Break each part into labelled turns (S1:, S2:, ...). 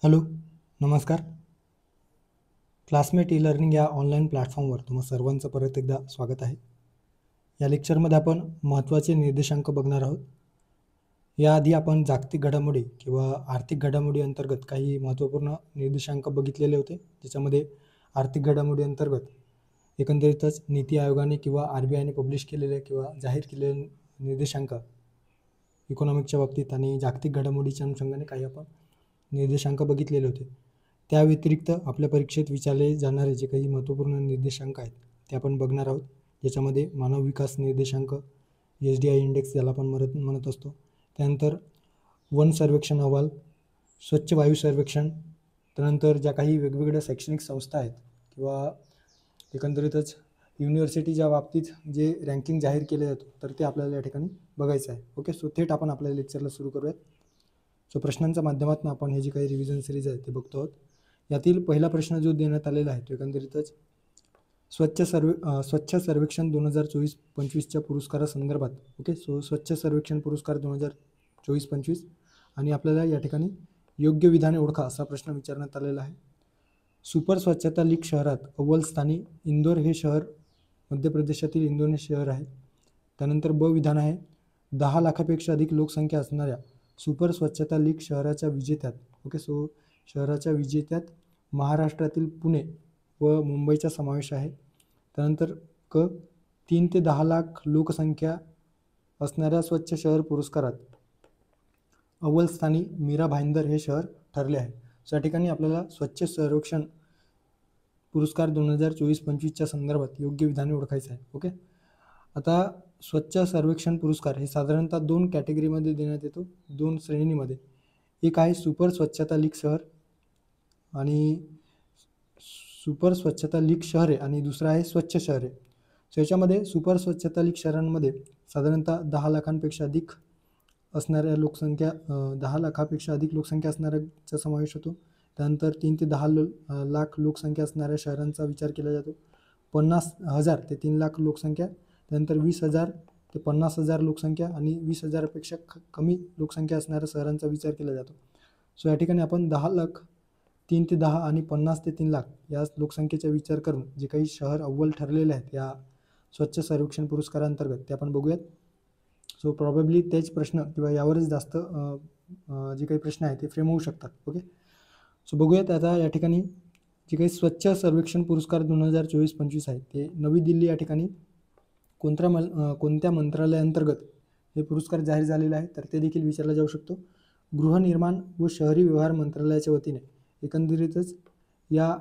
S1: Hello, नमस्कार. Classmate e learning या online प्लॅटफॉर्मवर तुम्हा सर्वांचं परत एकदा स्वागत आहे. या लेक्चरमध्ये आपण महत्त्वाचे निर्देशांक बघणार आहोत. याआधी आपण जागतिक घडामोडी किंवा आर्थिक घडामोडी अंतर्गत काही महत्त्वपूर्ण निर्देशांक बघितलेले होते, ज्याच्यामध्ये आर्थिक घडामोडी अंतर्गत एकंदरीतच नीती आयोगाने किंवा RBIने पब्लिश केलेले किंवा जाहीर केलेले निर्देशांक इकॉनॉमिकच्या बाबतीत आणि जागतिक घडामोडीच्या अनुषंगाने काही आपण निर्देशांक बघितलेले होते. त्या व्यतिरिक्त आपल्या परीक्षेत विचारले जाणारे जे काही महत्त्वपूर्ण निर्देशांक आहेत ते आपण बघणार आहोत, ज्याच्यामध्ये मानव विकास निर्देशांक SDI इंडेक्स ज्याला आपण म्हणत असतो, त्यानंतर वन सर्वेक्षण अहवाल, स्वच्छ वायू सर्वेक्षण, त्यानंतर ज्या काही वेगवेगळ्या शैक्षणिक संस्था आहेत किंवा एकंदरीतच युनिव्हर्सिटीच्या बाबतीत जे रँकिंग जाहीर केले जातो तर ते आपल्याला या ठिकाणी बघायचं आहे. ओके, सो थेट आपण आपल्या लेक्चरला सुरू करूयात. सो प्रश्नांच्या माध्यमातून आपण हे जे काही रिव्हिजन सिरीज आहे ते बघतो आहोत. यातील पहिला प्रश्न जो देण्यात आलेला आहे तो एकंदरीतच स्वच्छ सर्वेक्षण 2024-25च्या पुरस्कारासंदर्भात. ओके, सो स्वच्छ सर्वेक्षण पुरस्कार 2024-25 आणि आपल्याला या ठिकाणी योग्य विधाने ओळखा असा प्रश्न विचारण्यात आलेला आहे. सुपर स्वच्छता लीग शहरात अव्वल स्थानी इंदोर हे शहर मध्य प्रदेशातील इंदोर हे शहर आहे. त्यानंतर ब विधान आहे, 10 लाखापेक्षा अधिक लोकसंख्या असणाऱ्या सुपर स्वच्छता लीग शहराच्या विजेत्यात. ओके, सो शहराच्या विजेत्यात महाराष्ट्रातील पुणे व मुंबईचा समावेश आहे. त्यानंतर क 3 ते 10 लाख लोकसंख्या असणाऱ्या स्वच्छ शहर पुरस्कारात अव्वल स्थानी मीरा भाईंदर हे शहर ठरले आहे. सो या ठिकाणी आपल्याला स्वच्छ सर्वेक्षण पुरस्कार 2024-25च्या संदर्भात योग्य विधाने ओळखायचं आहे. ओके, आता स्वच्छ सर्वेक्षण पुरस्कार हे साधारणतः 2 कॅटेगरीमध्ये देण्यात येतो, 2 श्रेणीमध्ये. एक आहे सुपर स्वच्छता लीग शहर आणि सुपर स्वच्छता लीग शहरे आणि दुसरं आहे स्वच्छ शहरे. सो याच्यामध्ये सुपर स्वच्छता लीग शहरांमध्ये साधारणतः 10 लाखांपेक्षा अधिक असणाऱ्या लोकसंख्या 10 लाखापेक्षा अधिक लोकसंख्या असणाऱ्याचा समावेश होतो. त्यानंतर 3 ते 10 लाख लोकसंख्या असणाऱ्या शहरांचा विचार केला जातो. 50,000 ते 3 लाख लोकसंख्या, त्यानंतर 20,000 ते 50,000 लोकसंख्या आणि 20,000पेक्षा कमी लोकसंख्या असणाऱ्या शहरांचा विचार केला जातो. सो या ठिकाणी आपण 10 लाख, 3 ते 10 आणि 50 ते 3 लाख या लोकसंख्येचा विचार करून जे काही शहर अव्वल ठरलेले आहेत या स्वच्छ सर्वेक्षण पुरस्कारांतर्गत ते आपण बघूयात. सो प्रॉबेबली तेच प्रश्न किंवा यावरच जास्त जे काही प्रश्न आहेत ते फ्रेम होऊ शकतात. ओके, सो बघूयात आता या ठिकाणी जे काही स्वच्छ सर्वेक्षण पुरस्कार 2024-25 आहे ते नवी दिल्ली या ठिकाणी कोणत्या मंत्रालयाअंतर्गत हे पुरस्कार जाहीर झालेले आहे तर ते देखील विचारला जाऊ शकतो. गृहनिर्माण व शहरी व्यवहार मंत्रालयाच्या वतीने एकंदरीतच या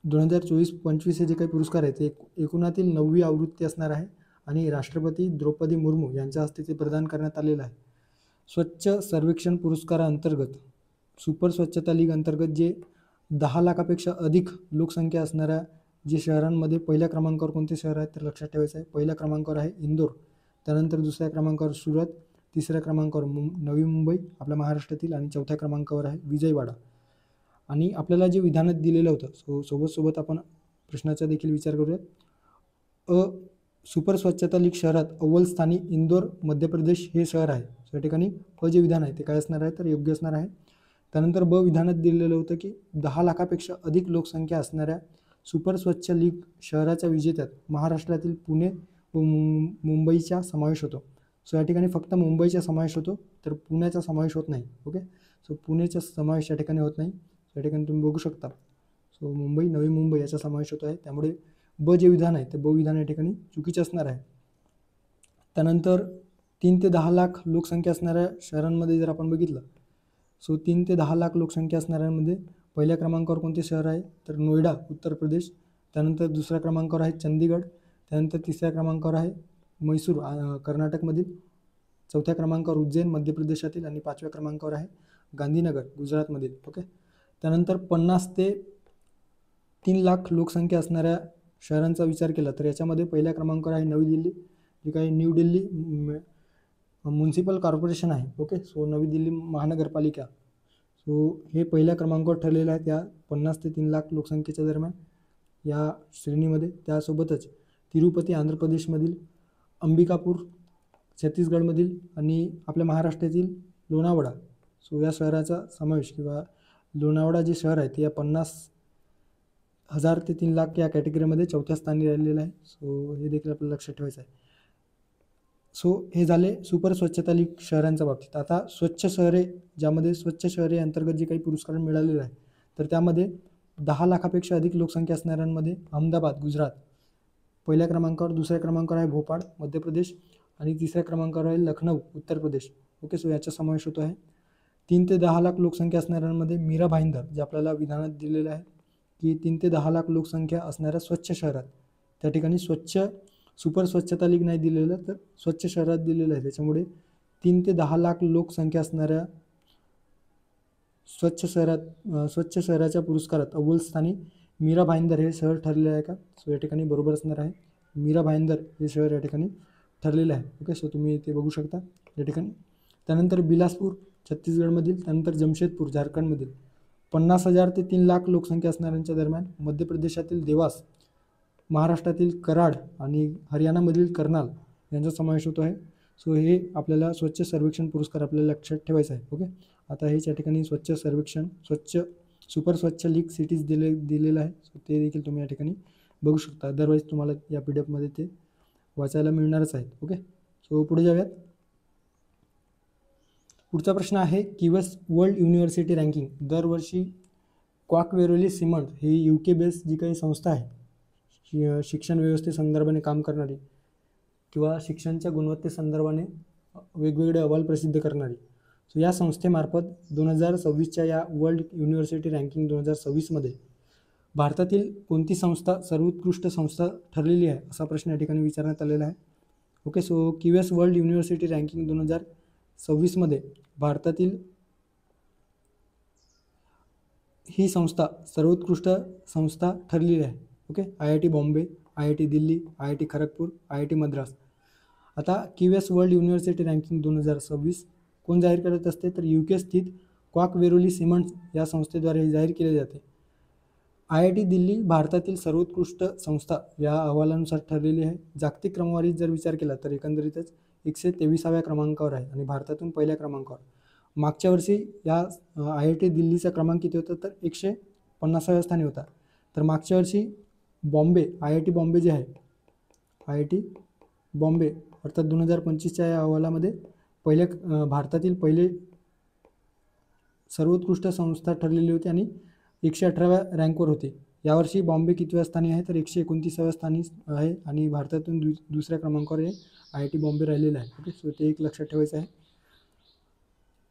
S1: 2024-25 हे जे काही पुरस्कार आहेत ते एकूणातील 9वी आवृत्ती असणार आहे आणि राष्ट्रपती द्रौपदी मुर्मू यांच्या हस्ते ते प्रदान करण्यात आलेलं आहे. स्वच्छ सर्वेक्षण पुरस्कारांतर्गत सुपर स्वच्छता लीग अंतर्गत जे 10 लाखापेक्षा अधिक लोकसंख्या असणाऱ्या जे शहरांमध्ये पहिल्या क्रमांकावर कोणते शहर आहेत तर लक्षात ठेवायचं आहे. पहिल्या क्रमांकावर आहे इंदोर, त्यानंतर दुसऱ्या क्रमांकावर सुरत, तिसऱ्या क्रमांकावर नवी मुंबई आपल्या महाराष्ट्रातील आणि चौथ्या क्रमांकावर आहे विजयवाडा. आणि आपल्याला जे विधानात दिलेलं होतं सोबत आपण प्रश्नाचा देखील विचार करूयात. सुपर स्वच्छता लीग शहरात अव्वल स्थानी इंदोर मध्य प्रदेश हे शहर आहे. या ठिकाणी जे विधान आहे ते काय असणार आहे तर योग्य असणार आहे. त्यानंतर ब विधानात दिलेलं होतं की 10 लाखापेक्षा अधिक लोकसंख्या असणाऱ्या सुपर स्वच्छ लीग शहराच्या विजेत्यात महाराष्ट्रातील पुणे व मुंबईचा समावेश होतो. सो या ठिकाणी फक्त मुंबईचा समावेश होतो तर पुण्याचा समावेश होत नाही. ओके, सो पुण्याचा समावेश या ठिकाणी होत नाही. या ठिकाणी तुम्ही बघू शकता. सो मुंबई, नवी मुंबई याचा समावेश होतो आहे, त्यामुळे ब जे विधान आहे ते ब विधान या ठिकाणी चुकीचे असणार आहे. त्यानंतर 3 ते 10 लाख लोकसंख्या असणाऱ्या शहरांमध्ये जर आपण बघितलं, सो 3 ते 10 लाख लोकसंख्या असणाऱ्यांमध्ये पहिल्या क्रमांकावर कोणते शहर आहे तर नोएडा उत्तर प्रदेश, त्यानंतर दुसऱ्या क्रमांकावर आहे चंदीगड, त्यानंतर तिसऱ्या क्रमांकावर आहे मैसूर कर्नाटकमधील, चौथ्या क्रमांकावर उज्जैन मध्य प्रदेशातील आणि 5व्या क्रमांकावर आहे गांधीनगर गुजरातमधील. ओके, त्यानंतर 50 ते 3 लाख लोकसंख्या असणाऱ्या शहरांचा विचार केला तर याच्यामध्ये पहिल्या क्रमांकावर आहे नवी दिल्ली, जी काही न्यू दिल्ली म्युन्सिपल कॉर्पोरेशन आहे. ओके, सो नवी दिल्ली महानगरपालिका, सो हे पहिल्या क्रमांकावर ठरलेलं आहे त्या 50 ते 3 लाख लोकसंख्येच्या दरम्यान या श्रेणीमध्ये. त्यासोबतच तिरुपती आंध्र प्रदेशमधील, अंबिकापूर छत्तीसगडमधील आणि आपल्या महाराष्ट्रातील लोणावळा, सो या शहराचा समावेश किंवा लोणावळा जे शहर आहे ते या 50,000 ते 3 लाख या कॅटेगरीमध्ये 4थ्या स्थानी राहिलेलं आहे. सो हे देखील आपल्याला लक्षात ठेवायचं आहे. सो हे झाले सुपर स्वच्छता लीग शहरांच्या बाबतीत. आता स्वच्छ शहरे, ज्यामध्ये स्वच्छ शहरे अंतर्गत जे काही पुरस्कार मिळालेले आहे, तर त्यामध्ये 10 लाखापेक्षा अधिक लोकसंख्या असणाऱ्यांमध्ये अहमदाबाद गुजरात पहिल्या क्रमांकावर, दुसऱ्या क्रमांकावर आहे भोपाळ मध्य प्रदेश आणि तिसऱ्या क्रमांकावर आहे लखनौ उत्तर प्रदेश. ओके, सो याचा समावेश होतो आहे. 3 ते 10 लाख लोकसंख्या असणाऱ्यांमध्ये मीरा भाईंदर, जे आपल्याला विधानात दिलेलं आहे की 3 ते 10 लाख लोकसंख्या असणाऱ्या स्वच्छ शहरात, त्या ठिकाणी सुपर स्वच्छता लीग नाही दिलेलं, तर स्वच्छ शहरात दिलेलं आहे. त्याच्यामुळे 3 ते 10 लाख लोकसंख्या असणाऱ्या स्वच्छ शहराच्या पुरस्कारात अव्वल स्थानी मीरा भाईंदर हे शहर ठरलेलं आहे का? सो या ठिकाणी बरोबर असणार आहे. मीरा भाईंदर हे शहर या ठिकाणी ठरलेलं आहे. ओके, सो तुम्ही ते बघू शकता या ठिकाणी. त्यानंतर बिलासपूर छत्तीसगडमधील, त्यानंतर जमशेदपूर झारखंडमधील 50,000 ते 3 लाख लोकसंख्या असणाऱ्यांच्या दरम्यान मध्य प्रदेशातील देवास, महाराष्ट्रातील कराड आणि हरियाणामधील कर्नाल यांचा समावेश होतो आहे. सो हे आपल्याला स्वच्छ सर्वेक्षण पुरस्कार आपल्याला लक्षात ठेवायचा आहे. ओके, आता हेच या ठिकाणी स्वच्छ सर्वेक्षण सुपर स्वच्छ लीग सिटीज दिलेलं आहे. सो ते देखील तुम्ही या ठिकाणी बघू शकता. अदरवाईज तुम्हाला या PDF मध्ये ते वाचायला मिळणारच आहे. ओके, सो पुढे जाऊयात. पुढचा प्रश्न आहे किवस वर्ल्ड युनिव्हर्सिटी रँकिंग. दरवर्षी क्वाकवेरोली सिमंट ही UK बेस जी काही संस्था आहे, शिक्षण व्यवस्थेसंदर्भाने काम करणारी किंवा शिक्षणाच्या गुणवत्तेसंदर्भाने वेगवेगळे अहवाल प्रसिद्ध करणारी, सो या संस्थेमार्फत 2026च्या या वर्ल्ड युनिव्हर्सिटी रँकिंग 2026मध्ये भारतातील कोणती संस्था सर्वोत्कृष्ट संस्था ठरलेली आहे, असा प्रश्न या ठिकाणी विचारण्यात आलेला आहे. Okay, so QS world university ranking 2026मध्ये भारतातील ही संस्था सर्वोत्कृष्ट संस्था ठरलेली आहे. Okay, IIT Bombay, IIT Delhi, IIT Kharagpur, IIT Madras. आता QS वर्ल्ड युनिव्हर्सिटी रँकिंग 2026 कोण जाहीर करत असते, तर UK स्थित क्वाकवेरोली सिमंट्स या संस्थेद्वारे हे जाहीर केले जाते. IIT दिल्ली भारतातील सर्वोत्कृष्ट संस्था या अहवालानुसार ठरलेली आहे. जागतिक क्रमवारीत जर विचार केला तर एकंदरीतच 123व्या क्रमांकावर आहे आणि भारतातून पहिल्या क्रमांकावर. मागच्या वर्षी या IIT दिल्लीचा क्रमांक किती होता, तर 150व्या स्थानी होता. तर मागच्या वर्षी IIT बॉम्बे जे आहे, IIT बॉम्बे अर्थात 2025च्या या अहवालामध्ये भारतातील पहिले सर्वोत्कृष्ट संस्था ठरलेली होती आणि 118व्या रँकवर होते. यावर्षी बॉम्बे कितव्या स्थानी आहे, तर 129व्या स्थानी आहे आणि भारतातून दुसऱ्या क्रमांकावर हे IIT बॉम्बे राहिलेलं आहे. ओके, सो ते एक लक्षात ठेवायचं आहे.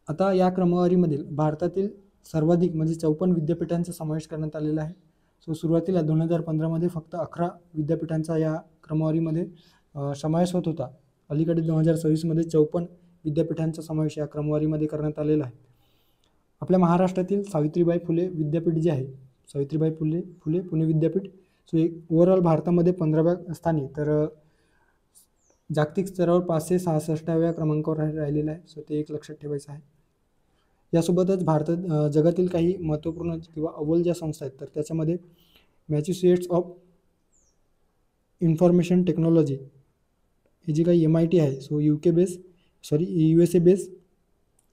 S1: आता या क्रमवारीमधील भारतातील सर्वाधिक म्हणजे 54 विद्यापीठांचा समावेश करण्यात आलेला आहे. सो सुरुवातीला 2015मध्ये फक्त 11 विद्यापीठांचा या क्रमवारीमध्ये समावेश होत होता. अलीकडे 2026मध्ये 54 विद्यापीठांचा समावेश या क्रमवारीमध्ये करण्यात आलेला आहे. आपल्या महाराष्ट्रातील सावित्रीबाई फुले विद्यापीठ जे आहे, सावित्रीबाई फुले पुणे विद्यापीठ, सो एक ओव्हरऑल भारतामध्ये 15व्या स्थानी, तर जागतिक स्तरावर 566व्या क्रमांकावर राहिलेला आहे. सो ते एक लक्षात ठेवायचं आहे. यासोबतच जगातील काही महत्त्वपूर्ण किंवा अव्वल ज्या संस्था आहेत, तर त्याच्यामध्ये मॅसेच्युसेट्स ऑफ इन्फॉर्मेशन टेक्नॉलॉजी ही जी काही MIT आहे, सो USA बेस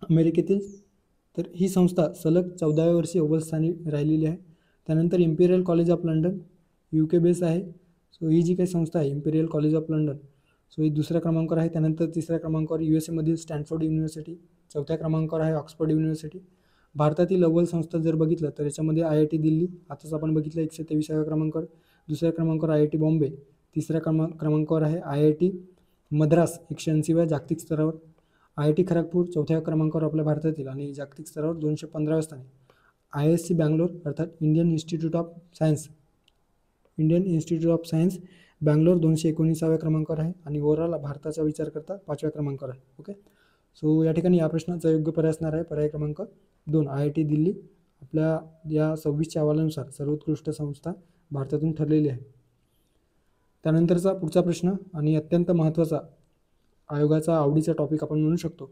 S1: अमेरिकेतील, तर ही संस्था सलग 14व्या वर्षी अव्वल स्थानी राहिलेली आहे. त्यानंतर imperial college of London UK base आहे. सो ही जी काही संस्था आहे imperial college of London, so ही दुसऱ्या क्रमांकावर आहे. त्यानंतर तिसऱ्या क्रमांकावर USA मधील स्टॅनफोर्ड युनिव्हर्सिटी, चौथ्या क्रमांकावर आहे ऑक्सफर्ड युनिव्हर्सिटी. भारतातील अव्वल संस्था जर बघितलं तर याच्यामध्ये IIT दिल्ली, आताच आपण बघितलं 123व्या क्रमांकावर. दुसऱ्या क्रमांकावर IIT बॉम्बे, तिसऱ्या क्रमांकावर आहे IIT मद्रास 180व्या जागतिक स्तरावर. IIT खरगपूर चौथ्या क्रमांकावर आपल्या भारतातील आणि जागतिक स्तरावर 215व्या स्थानी. IISc बँगलोर अर्थात Indian institute of science Bangalore 219व्या क्रमांकावर आहे आणि ओव्हरऑल भारताचा विचार करता 5व्या क्रमांकावर आहे. ओके, सो या ठिकाणी या प्रश्नाचा योग्य पर्याय असणार आहे पर्याय क्रमांक 2 IIT दिल्ली. आपल्या या 26च्या अहवालानुसार सर्वोत्कृष्ट संस्था भारतातून ठरलेली आहे. त्यानंतरचा पुढचा प्रश्न आणि अत्यंत महत्त्वाचा, आयोगाचा आवडीचा टॉपिक आपण म्हणू शकतो.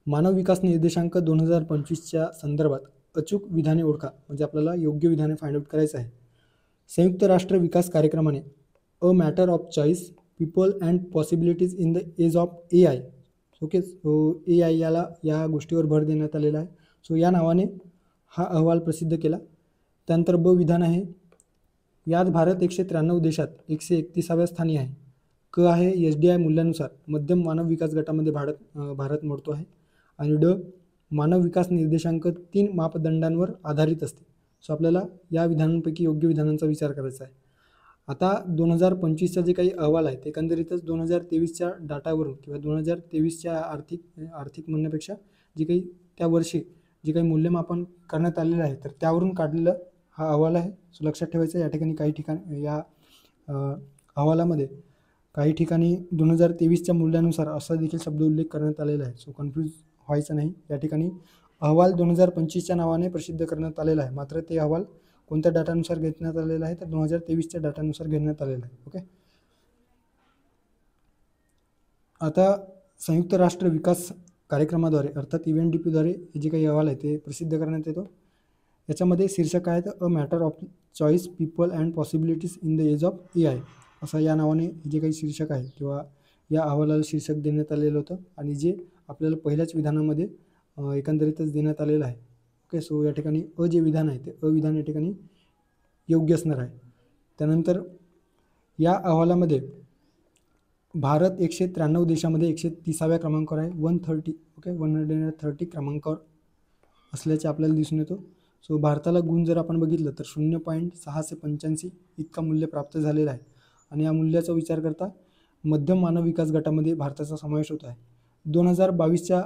S1: मानव विकास निर्देशांक 2025च्या संदर्भात अचूक विधाने ओळखा, म्हणजे आपल्याला योग्य विधाने फाइंड आउट करायचं आहे. संयुक्त राष्ट्र विकास कार्यक्रमाने a matter of choice, people and possibilities in the age of AI okay. So AI याला या गोष्टीवर भर देण्यात आलेला आहे. सो या नावाने हा अहवाल प्रसिद्ध केला. त्यानंतर ब विधान आहे, यात भारत 193 देशात 131व्या स्थानी आहे. क आहे SDI मूल्यानुसार मध्यम मानव विकास गटामध्ये भारत मोडतो आहे. आणि ड मानव विकास निर्देशांक 3 मापदंडांवर आधारित असते. सो आपल्याला या विधानांपैकी योग्य विधानांचा विचार करायचा आहे. आता 2025चा जे काही अहवाल आहे ते एकंदरीतच 2023च्या डाटावरून किंवा 2023च्या आर्थिक म्हणण्यापेक्षा जे काही त्या वर्षी जे काही मूल्यमापन करण्यात आलेलं आहे तर त्यावरून काढलेलं हा अहवाल आहे. सो लक्षात ठेवायचं या ठिकाणी काही ठिकाणी या अहवालामध्ये काही ठिकाणी 2023च्या मूल्यानुसार असा देखील शब्द उल्लेख करण्यात आलेला आहे. सो कन्फ्यूज व्हायचं नाही. या ठिकाणी अहवाल 2025च्या नावाने प्रसिद्ध करण्यात आलेला आहे, मात्र ते अहवाल कोणत्या डाटानुसार घेण्यात आलेला आहे तर 2023च्या डाटानुसार घेण्यात आलेला आहे. ओके. आता संयुक्त राष्ट्र विकास कार्यक्रमाद्वारे अर्थात UNDPद्वारे जे काही अहवाल आहे ते प्रसिद्ध करण्यात येतो. याच्यामध्ये शीर्षक आहे तर a matter of choice people and possibilities in the age of AI असं या नावाने जे काही शीर्षक आहे किंवा या अहवालाला शीर्षक देण्यात आलेलं होतं आणि जे आपल्याला पहिल्याच विधानामध्ये एकंदरीतच देण्यात आलेलं आहे. ओके. सो या ठिकाणी जे विधान आहे ते विधान या ठिकाणी योग्य असणार आहे. त्यानंतर या अहवालामध्ये भारत 193 देशामध्ये 130व्या क्रमांकावर आहे. 130 ओके 130 क्रमांकावर असल्याचे आपल्याला दिसून येतो. सो भारताला गुण जर आपण बघितलं तर 0.685 इतका मूल्य प्राप्त झालेलं आहे. आणि या मूल्याचा विचार करता मध्यम मानव विकास गटामध्ये भारताचा समावेश होत आहे. 2022च्या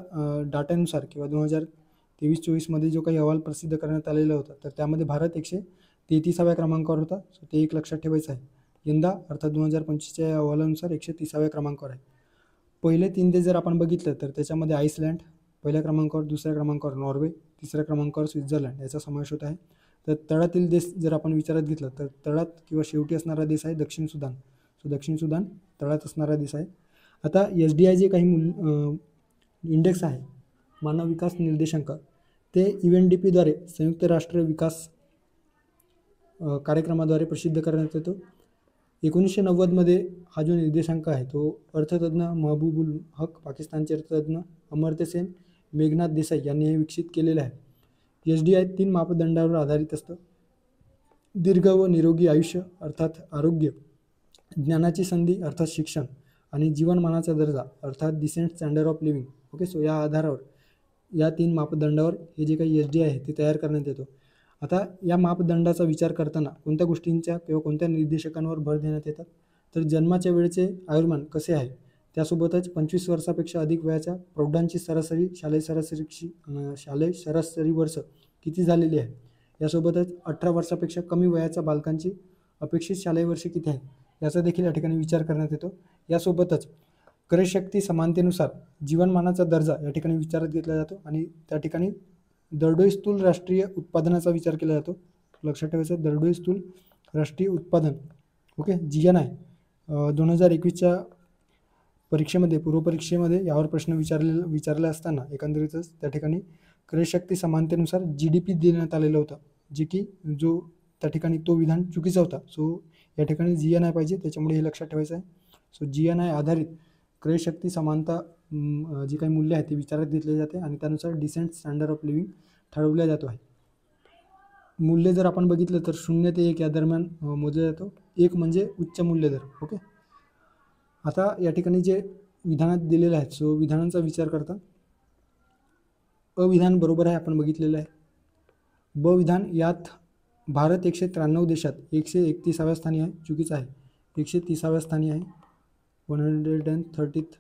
S1: डाटानुसार किंवा 2023-24मध्ये जो काही अहवाल प्रसिद्ध करण्यात आलेला होता तर त्यामध्ये भारत 133व्या क्रमांकावर होता. सो ते एक लक्षात ठेवायचं आहे. यंदा अर्थात 2025च्या या अहवालानुसार 130व्या क्रमांकावर आहे. पहिले 3 देश जर आपण बघितलं तर त्याच्यामध्ये आईसलँड पहिल्या क्रमांकावर, दुसऱ्या क्रमांकावर नॉर्वे, तिसऱ्या क्रमांकावर स्वित्झर्लंड याचा समावेश होत आहे. तर तळातील देश जर आपण विचारात घेतलं तर तळात किंवा शेवटी असणारा देश आहे दक्षिण सुदान. सो दक्षिण सुदान तळात असणारा देश आहे. आता SDI जे काही इंडेक्स आहे मानव विकास निर्देशांक ते UNDPद्वारे संयुक्त राष्ट्र विकास कार्यक्रमाद्वारे प्रसिद्ध करण्यात येतो. 1990मध्ये हा जो निर्देशांक आहे तो अर्थतज्ञ महबूबुल हक, पाकिस्तानचे अर्थतज्ञ अमर्त्य सेन, मेघनाथ देसाई यांनी हे विकसित केलेलं आहे. SDI 3 मापदंडावर आधारित असतं. दीर्घ व निरोगी आयुष्य अर्थात आरोग्य, ज्ञानाची संधी अर्थात शिक्षण आणि जीवनमानाचा दर्जा अर्थात decent standard of living. Okay. So या आधारावर या 3 मापदंडावर हे जे काही SDI आहे ते तयार करण्यात येतो. आता या मापदंडाचा विचार करताना कोणत्या गोष्टींच्या किंवा कोणत्या निर्देशकांवर भर देण्यात येतात तर जन्माच्या वेळेचे आयुर्मान कसे आहे, त्यासोबतच 25 वर्षापेक्षा अधिक वयाच्या प्रौढांची सरासरी शालेय सरासरी वर्ष किती झालेली आहे, यासोबतच 18 वर्षापेक्षा कमी वयाच्या बालकांची अपेक्षित शालेय वर्ष किती आहे याचा देखील या ठिकाणी विचार करण्यात येतो. यासोबतच क्रयशक्ती समानतेनुसार जीवनमानाचा दर्जा या ठिकाणी विचारात घेतला जातो आणि त्या ठिकाणी दरडोई स्थूल राष्ट्रीय उत्पादनाचा विचार केला जातो. लक्षात ठेवायचं दरडोई स्थूल राष्ट्रीय उत्पादन. ओके. GNI 2021च्या परीक्षेमध्ये पूर्वपरीक्षेमध्ये यावर प्रश्न विचारला असताना एकंदरीतच त्या ठिकाणी क्रयशक्ती समानतेनुसार GDP देण्यात आलेलं होतं, जे की जो त्या ठिकाणी तो विधान चुकीचा होता. सो या ठिकाणी GNI पाहिजे, त्याच्यामुळे हे लक्षात ठेवायचं आहे. सो GNI आधारित क्रयशक्ती समानता जे काही मूल्य आहे ते विचारात घेतले जाते आणि त्यानुसार डिसेंट स्टँडर्ड ऑफ लिव्हिंग ठरवल्या जातो आहे. मूल्य जर आपण बघितलं तर 0 ते 1 या दरम्यान मोजला जातो. 1 म्हणजे उच्च मूल्य दर. ओके. आता या ठिकाणी जे विधानात दिलेलं आहे सो विधानांचा विचार करता अविधान बरोबर आहे आपण बघितलेलं आहे. ब विधान यात भारत 193 देशात 131व्या स्थानी आहे, चुकीचं आहे. 130व्या स्थानी आहे. 130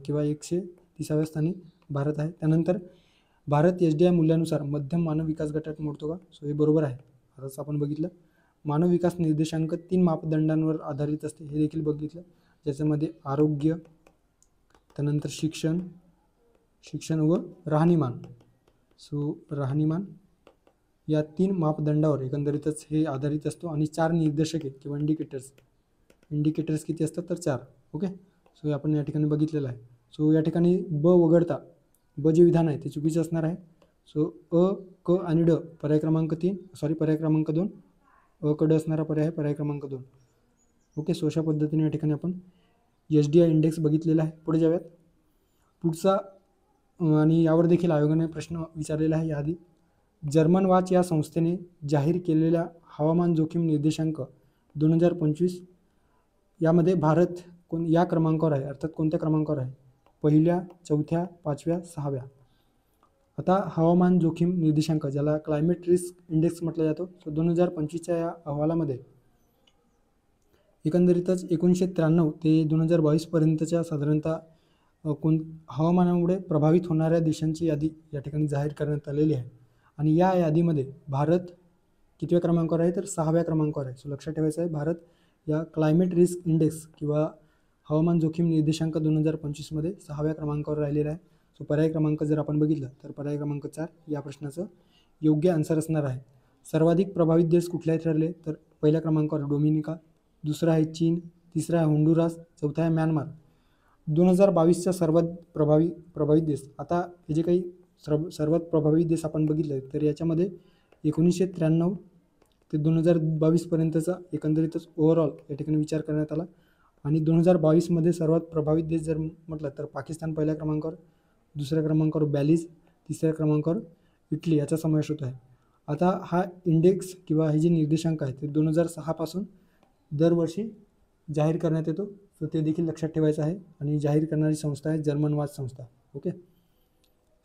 S1: किंवा 130व्या स्थानी भारत आहे. त्यानंतर भारत SDI मूल्यानुसार मध्यम मानव विकास गटात मोडतो का, सो हे बरोबर आहे. आताच आपण बघितलं मानव विकास निर्देशांक 3 मापदंडांवर आधारित असते हे देखील बघितलं, ज्याच्यामध्ये आरोग्य, त्यानंतर शिक्षण व राहणीमान. सो राहणीमान या 3 मापदंडावर एकंदरीतच हे आधारित असतो आणि 4 निर्देशके किंवा इंडिकेटर्स किती असतात तर 4. ओके. सो आपण या ठिकाणी बघितलेलं आहे. सो या ठिकाणी ब वगळता ब जे विधान आहे ते चुकीचं असणार आहे. सो क आणि ड पर्याय क्रमांक 2 क ड असणारा पर्याय क्रमांक 2. ओके. सो अशा पद्धतीने या ठिकाणी आपण SDI इंडेक्स बघितलेला आहे. पुढे जाऊयात. पुढचा आणि यावर देखील आयोगाने प्रश्न विचारलेला आहे याआधी. जर्मन वॉच या संस्थेने जाहीर केलेल्या हवामान जोखीम निर्देशांक 2025 यामध्ये भारत या क्रमांकावर आहे, अर्थात कोणत्या क्रमांकावर आहे? पहिल्या, चौथ्या, पाचव्या, सहाव्या. आता हवामान जोखीम निर्देशांक, ज्याला क्लायमेट रिस्क इंडेक्स म्हटलं जातो, 2025च्या या अहवालामध्ये एकंदरीतच 1993 ते 2022 पर्यंतच्या साधारणतः हवामानामुळे प्रभावित होणाऱ्या देशांची यादी या ठिकाणी जाहीर करण्यात आलेली आहे. आणि या यादीमध्ये भारत कितव्या क्रमांकावर आहे? तर 6व्या क्रमांकावर आहे. सो लक्षात ठेवायचं आहे, भारत या क्लायमेट रिस्क इंडेक्स किंवा हवामान जोखीम निर्देशांक 2025मध्ये 6व्या क्रमांकावर राहिलेला आहे. सो पर्याय क्रमांक जर आपण बघितलं तर पर्याय क्रमांक 4 या प्रश्नाचं योग्य आन्सर असणार आहे. सर्वाधिक प्रभावित देश कुठले ठरले? तर पहिल्या क्रमांकावर डोमिनिका, दुसरा आहे चीन, तिसरा आहे होंडुरास, चौथा आहे म्यानमार. 2022च्या सर्वात प्रभावित देश, आता हे जे काही सर्वात प्रभावित देश आपण बघितले तर याच्यामध्ये 1993 ते 2022 पर्यंतचा एकंदरीतच ओव्हरऑल या ठिकाणी विचार करण्यात आला. आणि 2022मध्ये सर्वात प्रभावित देश जर म्हटलं तर पाकिस्तान पहिल्या क्रमांकावर, दुसऱ्या क्रमांकावर बॅलिज, तिसऱ्या क्रमांकावर इटली याचा समावेश होतो आहे. आता हा इंडेक्स किंवा हे जे निर्देशांक आहे ते 2006 पासून दरवर्षी जाहीर करण्यात येतो. सो ते देखील लक्षात ठेवायचं आहे. आणि जाहीर करणारी संस्था आहे जर्मन वॉच संस्था. ओके,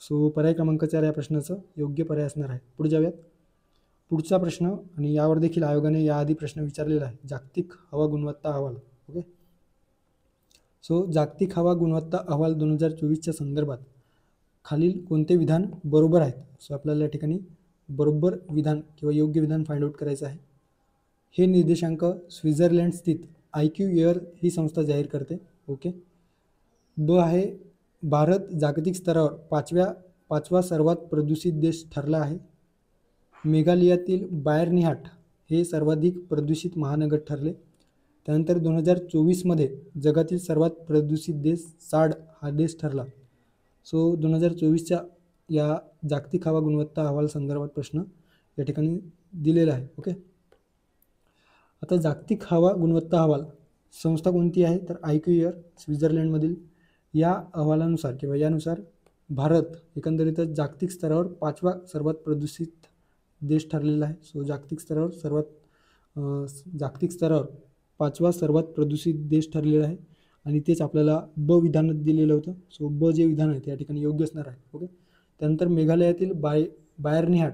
S1: सो पर्याय क्रमांक 4 या प्रश्नाचं योग्य पर्याय असणार आहे. पुढे जाऊयात. पुढचा प्रश्न, आणि यावर देखील आयोगाने याआधी प्रश्न विचारलेला आहे, जागतिक हवा गुणवत्ता अहवाल. ओके, सो जागतिक हवा गुणवत्ता अहवाल 2024च्या संदर्भात खालील कोणते विधान बरोबर आहेत? सो आपल्याला या ठिकाणी बरोबर विधान किंवा योग्य विधान फाइंड आउट करायचं आहे. हे निर्देशांक स्वित्झर्लंड स्थित IQAir ही संस्था जाहीर करते. ओके. ब आहे, भारत जागतिक स्तरावर पाचवा सर्वात प्रदूषित देश ठरला आहे. मेघालयातील बायरनिहाट हे सर्वाधिक प्रदूषित महानगर ठरले. त्यानंतर 2024मध्ये जगातील सर्वात प्रदूषित देश चाड हा देश ठरला. सो 2024च्या या जागतिक हवा गुणवत्ता अहवाल संदर्भात प्रश्न या ठिकाणी दिलेला आहे. ओके, आता जागतिक हवा गुणवत्ता अहवाल संस्था कोणती आहे? तर IQAir स्वित्झर्लंडमधील. या अहवालानुसार किंवा यानुसार भारत एकंदरीतच जागतिक स्तरावर 5वा सर्वात प्रदूषित देश ठरलेला आहे. सो जागतिक स्तरावर 5वा सर्वात प्रदूषित देश ठरलेला आहे. आणि तेच आपल्याला ब विधानात दिलेलं होतं. सो ब जे विधान आहे त्या ठिकाणी योग्य असणार आहे. ओके, त्यानंतर मेघालयातील बायरनिहाट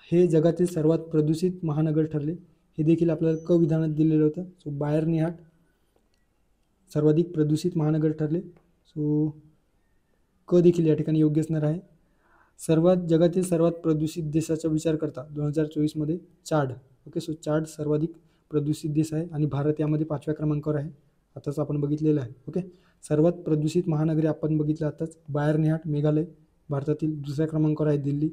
S1: हे जगातील सर्वात प्रदूषित महानगर ठरले. हे देखील आपल्याला क विधानात दिलेलं होतं. सो बायरनिहाट सर्वाधिक प्रदूषित महानगर ठरले. सो क देखील या ठिकाणी योग्य असणार आहे. जगातील सर्वात प्रदूषित देशाचा विचार करता 2024मध्ये चाड. ओके, सो चाड सर्वाधिक प्रदूषित देश आहे आणि भारत यामध्ये 5व्या क्रमांकावर आहे. आताच आपण बघितलेलं आहे. ओके, सर्वात प्रदूषित महानगरे आपण बघितलं आताच. बायरनिहाट मेघालय भारतातील, दुसऱ्या क्रमांकावर आहे दिल्ली,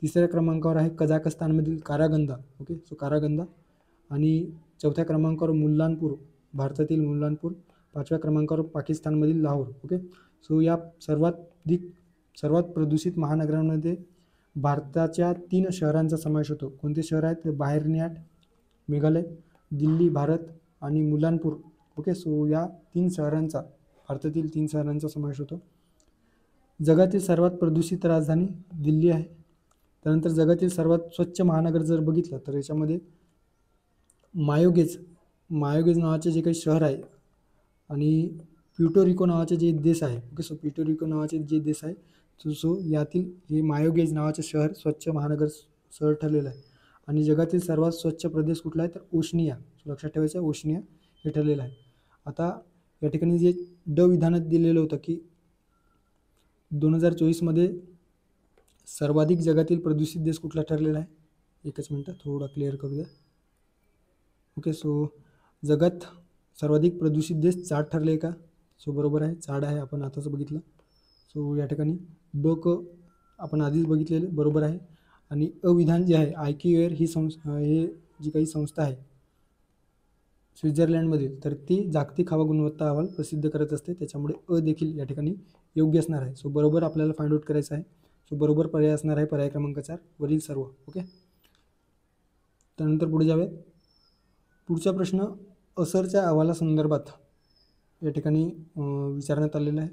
S1: तिसऱ्या क्रमांकावर आहे कझाकस्तानमधील कारागंदा. Okay, so कारागंदा. आणि चौथ्या क्रमांकावर मुल्लानपूर भारतातील मुल्लानपूर, 5व्या क्रमांकावर पाकिस्तानमधील लाहोर. ओके, सो या सर्वात प्रदूषित महानगरांमध्ये भारताच्या 3 शहरांचा समावेश होतो. कोणते शहर आहेत? बायरनिहाट मेघालय, दिल्ली भारत आणि मुल्लानपूर. ओके, सो या भारतातील 3 शहरांचा समावेश होतो. जगातील सर्वात प्रदूषित राजधानी दिल्ली आहे. त्यानंतर जगातील सर्वात स्वच्छ महानगर जर बघितलं तर याच्यामध्ये मायोगेज नावाचे जे काही शहर आहे आणि प्युर्टोरिको नावाचे जे देश आहे. ओके, सो प्युर्टोरिको नावाचे जे देश आहे सो यातील हे मायोगेज नावाचे शहर स्वच्छ महानगर शहर ठरलेलं आहे. आणि जगातील सर्वात स्वच्छ प्रदेश कुठला आहे? तर ओशनिया. सो लक्षात ठेवायचं आहे, ओशनिया हे ठरलेलं आहे. आता या ठिकाणी जे ड विधानात दिलेलं होतं की 2024मध्ये सर्वाधिक जगातील प्रदूषित देश कुठला ठरलेला आहे? एकच मिनटं, थोडा क्लिअर करू द्या. ओके, सो जगात सर्वाधिक प्रदूषित देश चाड ठरले का? सो बरोबर आहे, चाड आहे. आपण आताच बघितलं. सो या ठिकाणी ब क आपण आधीच बघितलेले बरोबर आहे. आणि अविधान जे आहे IQAir ही हे जी काही संस्था आहे स्वित्झर्लंडमधील, तर ती जागतिक हवा गुणवत्ता अहवाल प्रसिद्ध करत असते. त्याच्यामुळे अ देखील या ठिकाणी योग्य असणार आहे. सो बरोबर आपल्याला फाइंड आउट करायचं आहे. सो बरोबर पर्याय असणार आहे पर्याय क्रमांक 4 वरील सर्व. ओके, त्यानंतर पुढे जाऊयात. पुढचा प्रश्न असरच्या अहवालासंदर्भात या ठिकाणी विचारण्यात आलेला आहे.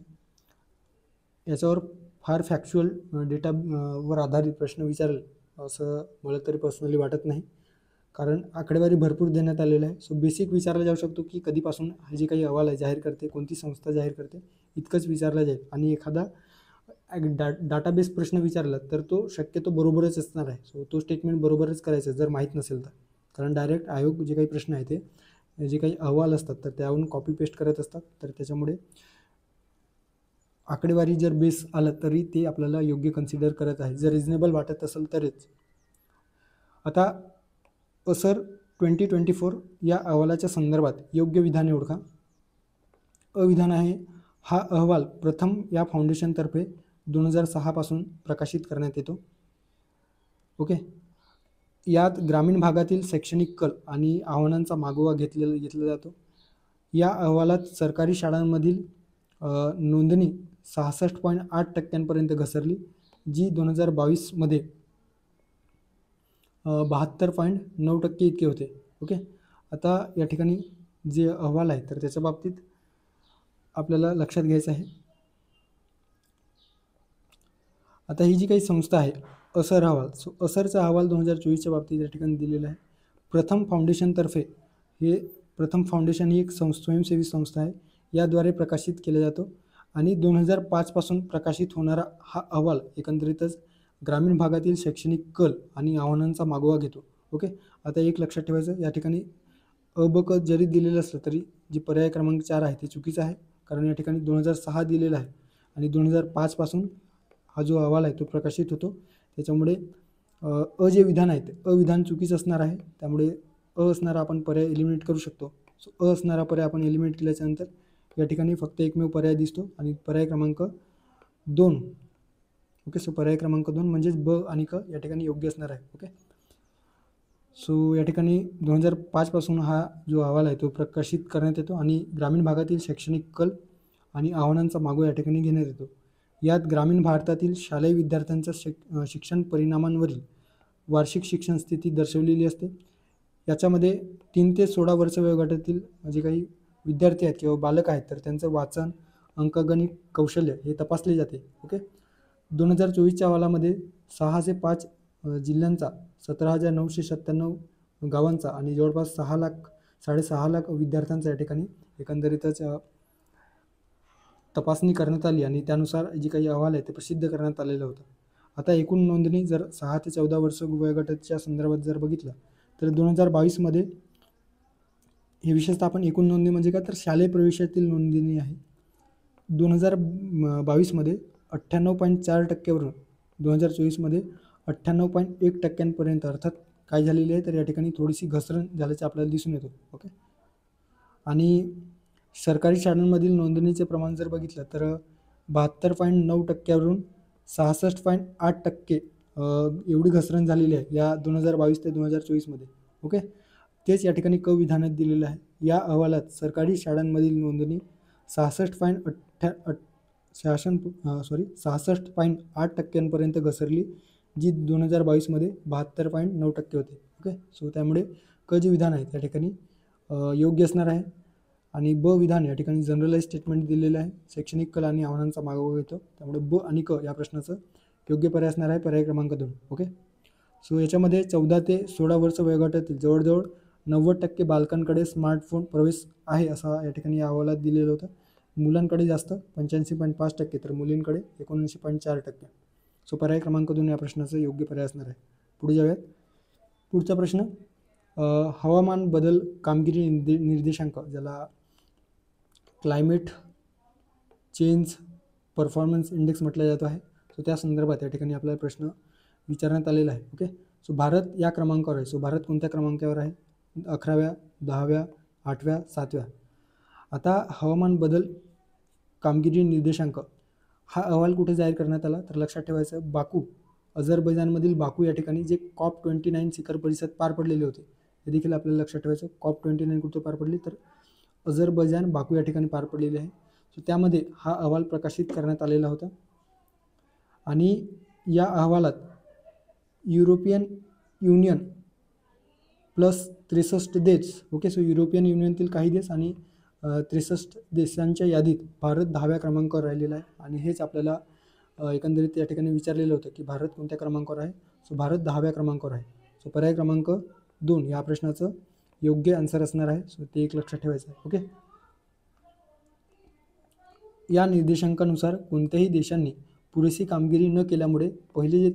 S1: याच्यावर फार फॅक्च्युअल डेटा वर आधारित प्रश्न विचारेल असं मला तरी पर्सनली वाटत नाही, कारण आकडेवारी भरपूर देण्यात आलेलं आहे. सो बेसिक विचारला जाऊ शकतो की कधीपासून हे जे काही अहवाल आहे जाहीर करते, कोणती संस्था जाहीर करते, इतकंच विचारलं जाईल. आणि एखादा डाटाबेस प्रश्न विचारला तर तो शक्यतो बरोबरच असणार आहे. सो तो स्टेटमेंट बरोबरच करायचं जर माहीत नसेल तर, कारण डायरेक्ट आयोग जे काही प्रश्न आहे ते जे काही अहवाल असतात तर त्यावरून कॉपी पेस्ट करत असतात, तर त्याच्यामुळे आकडेवारी जर बेस आलं तरी ते आपल्याला योग्य कन्सिडर करत आहे, जर रिजनेबल वाटत असेल तरच. आता असर 2024 या अहवालाच्या संदर्भात योग्य विधाने ओळखा. अविधान आहे, हा अहवाल प्रथम या फाउंडेशनतर्फे 2006 पासून प्रकाशित करण्यात येतो. ओके. यात ग्रामीण भागातील शैक्षणिक कल आणि आव्हानांचा मागोवा घेतला जातो. या अहवालात सरकारी शाळांमधील नोंदणी 66.8% घसरली, जी 2022मध्ये 72.9% इतके होते. ओके. आता या ठिकाणी जे अहवाल आहे तर त्याच्या बाबतीत आपल्याला लक्षात घ्यायचं आहे. आता ही जी काही संस्था आहे असर अहवाल, सो असरचा अहवाल 2024च्या बाबतीत या ठिकाणी दिलेला आहे. प्रथम फाउंडेशनतर्फे, हे प्रथम फाउंडेशन ही एक स्वयंसेवी संस्था आहे, याद्वारे प्रकाशित केला जातो. आणि 2005 पासून प्रकाशित होणारा हा अहवाल एकंदरीतच ग्रामीण भागातील शैक्षणिक कल आणि आव्हानांचा मागोवा घेतो. ओके. आता एक लक्षात ठेवायचं, या ठिकाणी अ ब क जरी दिलेलं असलं तरी जे पर्याय क्रमांक 4 आहे ते चुकीचं आहे, कारण या ठिकाणी 2006 दिलेला आहे आणि 2005 पासून हा जो अहवाल आहे तो प्रकाशित होतो. त्याच्यामुळे जे विधान आहे ते अविधान चुकीचं असणार आहे, त्यामुळे असणारा आपण पर्याय एलिमिनेट करू शकतो. सो असणारा पर्याय आपण एलिमिनेट केल्याच्यानंतर या ठिकाणी फक्त एकमेव पर्याय दिसतो आणि पर्याय क्रमांक 2. ओके. सो पर्याय क्रमांक 2 म्हणजेच ब आणि क या ठिकाणी योग्य असणार आहे. ओके. सो या ठिकाणी 2005 पासून हा जो अहवाल आहे तो प्रकाशित करण्यात येतो आणि ग्रामीण भागातील शैक्षणिक कल आणि आव्हानांचा मागोवा या ठिकाणी घेण्यात येतो. यात ग्रामीण भारतातील शालेय विद्यार्थ्यांच्या शिक्षण परिणामांवरील वार्षिक शिक्षण स्थिती दर्शवलेली असते. याच्यामध्ये 3 ते 16 वर्ष वयोगटातील जे काही विद्यार्थी आहेत किंवा बालक आहेत तर त्यांचं वाचन, अंकगणित कौशल्य हे तपासले जाते. ओके. 2024च्या अहवालामध्ये 6 ते 5 जिल्ह्यांचा 17,997 गावांचा आणि जवळपास 6,6.5 लाख विद्यार्थ्यांचा या ठिकाणी एकंदरीतच तपासणी करण्यात आली आणि त्यानुसार जे काही अहवाल आहे ते प्रसिद्ध करण्यात आलेलं होतं. आता एकूण नोंदणी जर 6 ते 14 वर्ष वयोगटाच्या संदर्भात जर बघितलं तर 2022मध्ये हे विशेषतः आपण एकूण नोंदणी म्हणजे काय तर शालेय प्रवेशातील नोंदणी आहे. 2022मध्ये 98.4% वरून 2024मध्ये 98.1% अर्थात काय झालेली आहे तर या ठिकाणी थोडीशी घसरण झाल्याचं आपल्याला दिसून येतो. ओके. आणि सरकारी शाळांमधील नोंदणीचे प्रमाण जर बघितलं तर 72.9% वरून 66.8% एवढी घसरण झालेली आहे या 2022 ते 2024मध्ये. ओके. तेच या ठिकाणी क विधानात दिलेलं आहे. या अहवालात सरकारी शाळांमधील नोंदणी 66.8% घसरली, जी 2022मध्ये 72.9% होते. ओके. सो त्यामुळे क जे विधान आहे त्या ठिकाणी योग्य असणार आहे. आणि ब विधान या ठिकाणी जनरलाइज स्टेटमेंट दिलेलं आहे, शैक्षणिक कल आणि आव्हानांचा मागोवा घेतो, त्यामुळे ब आणि क या प्रश्नाचं योग्य पर्याय असणार आहे पर्याय क्रमांक 2. ओके. सो याच्यामध्ये 14 ते 16 वर्ष वयोगटातील जवळजवळ 90% बालकांकडे स्मार्टफोन प्रवेश आहे असं या ठिकाणी या अहवालात दिलेलं होतं. मुलांकडे जास्त 85.5% तर मुलींकडे 79.4%. सो पर्याय क्रमांक 2 या प्रश्नाचं योग्य पर्याय असणार आहे. पुढे जाऊयात. पुढचा प्रश्न, हवामान बदल कामगिरी निर्देशांक, ज्याला क्लायमेट चेंज परफॉर्मन्स इंडेक्स म्हटलं जातो आहे, सो त्या संदर्भात या ठिकाणी आपल्याला प्रश्न विचारण्यात आलेला आहे. ओके. सो भारत या क्रमांकावर आहे. सो भारत कोणत्या क्रमांकावर आहे? 11व्या, 10व्या, 8व्या, 7व्या. आता हवामान बदल कामगिरी निर्देशांक हा अहवाल कुठे जाहीर करण्यात आला तर लक्षात ठेवायचं, बाकू, अझरबैजानमधील बाकू या ठिकाणी जे COP29 शिखर परिषद पार पडलेले होते हे देखील आपल्याला लक्षात ठेवायचं. COP29 कुठे पार पडली तर अझरबैजान बाकू या ठिकाणी पार पडलेली आहे. सो त्यामध्ये हा अहवाल प्रकाशित करण्यात आलेला होता आणि या अहवालात युरोपियन युनियन प्लस 63 देश, ओके. सो युरोपियन युनियनतील काही देश आणि 63 देशांच्या यादीत भारत 10व्या क्रमांकावर राहिलेला आहे आणि हेच आपल्याला एकंदरीत या ठिकाणी विचारलेलं होतं की भारत कोणत्या क्रमांकावर आहे. सो भारत 10व्या क्रमांकावर आहे. सो पर्याय क्रमांक 2 या प्रश्नाचं योग्य आन्सर असणार आहे. सो ते एक लक्षात ठेवायचं आहे. ओके. या निर्देशांकानुसार कोणत्याही देशांनी पुरेशी कामगिरी न केल्यामुळे पहिले जे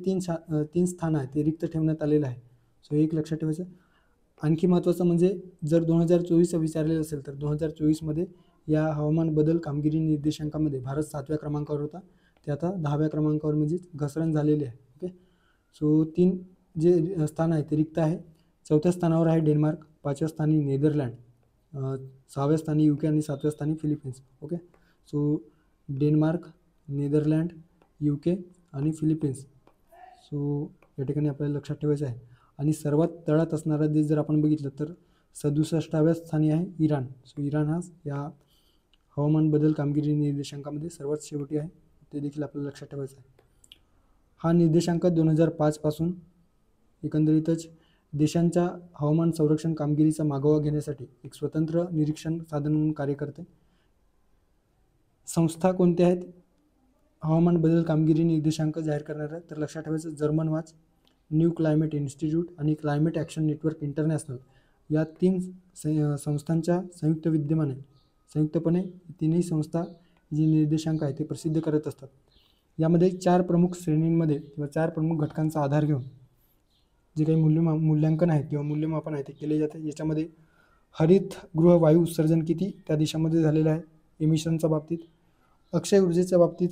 S1: तीन स्थान आहे ते रिक्त ठेवण्यात आलेलं आहे. सो एक लक्षात ठेवायचं. आणखी महत्त्वाचं म्हणजे जर 2024 विचारलेलं असेल तर 2024मध्ये या हवामान बदल कामगिरी निर्देशांकामध्ये भारत 7व्या क्रमांकावर होता. ते आता 10व्या क्रमांकावर म्हणजे घसरण झालेली आहे. ओके. सो 3 जे स्थान आहे ते रिक्त आहे. 4थ्या स्थानावर आहे डेन्मार्क, 5व्या स्थानी नेदरलँड, 6व्या स्थानी UK आणि 7व्या स्थानी Philippines. Okay. So Denmark, Netherland, UK आणि फिलिपिन्स. सो या ठिकाणी आपल्याला लक्षात ठेवायचं आहे. आणि सर्वात तळात असणारा देश जर आपण बघितलं तर 67व्या स्थानी आहे इराण. सो इराण हा या हवामान बदल कामगिरी निर्देशांकामध्ये सर्वात शेवटी आहे. ते देखील आपल्याला लक्षात ठेवायचं आहे. हा निर्देशांक 2005 पासून एकंदरीतच देशांच्या हवामान संरक्षण कामगिरीचा मागोवा घेण्यासाठी एक स्वतंत्र निरीक्षण साधन म्हणून कार्य करते. संस्था कोणत्या आहेत हवामान बदल कामगिरी निर्देशांक जाहीर करणाऱ्या? तर लक्षात ठेवायचं German watch, new climate institute आणि क्लायमेट ॲक्शन नेटवर्क इंटरनॅशनल या 3 संस्थांच्या संयुक्तपणे तिन्ही संस्था जी निर्देशांक आहे ते प्रसिद्ध करत असतात. यामध्ये 4 प्रमुख श्रेणींमध्ये किंवा 4 प्रमुख घटकांचा आधार घेऊन जे काही मूल्यांकन आहे किंवा मूल्यमापन आहे ते केले जाते. याच्यामध्ये हरितगृह वायू उत्सर्जन किती त्या देशामध्ये झालेलं आहे एमिशनच्या बाबतीत, अक्षय ऊर्जेच्या बाबतीत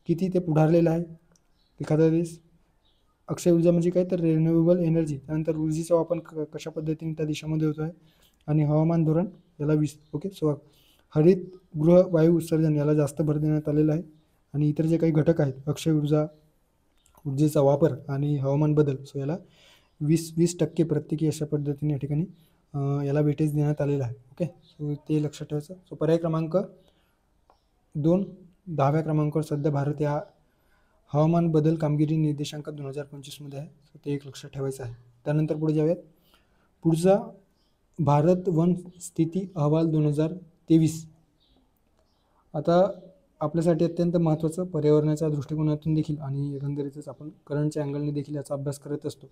S1: किती ते पुढारलेलं आहे एखादा देश, अक्षय ऊर्जा म्हणजे काय तर रिन्युएबल एनर्जी, त्यानंतर ऊर्जेचा वापर कशा पद्धतीने त्या देशामध्ये होतो आहे, आणि हवामान धोरण याला 20. ओके. सो हरितगृह वायू उत्सर्जन याला जास्त भर देण्यात आलेला आहे. आणि इतर जे काही घटक आहेत अक्षय ऊर्जेचा वापर आणि हवामान बदल, सो याला 20% प्रत्येकी अशा पद्धतीने या ठिकाणी याला वेटेज देण्यात आलेलं आहे. ओके. सो ते लक्षात ठेवायचं. सो पर्याय क्रमांक 2 10व्या क्रमांकावर सध्या भारत या हवामान बदल कामगिरी निर्देशांक 2025मध्ये आहे. सो ते एक लक्षात ठेवायचं आहे. त्यानंतर पुढे जाऊयात. पुढचा भारत वन स्थिती अहवाल 2023. आता आपल्यासाठी अत्यंत महत्त्वाचं पर्यावरणाच्या दृष्टिकोनातून देखील आणि एकंदरीतच आपण करंटच्या अँगलने देखील याचा अभ्यास करत असतो.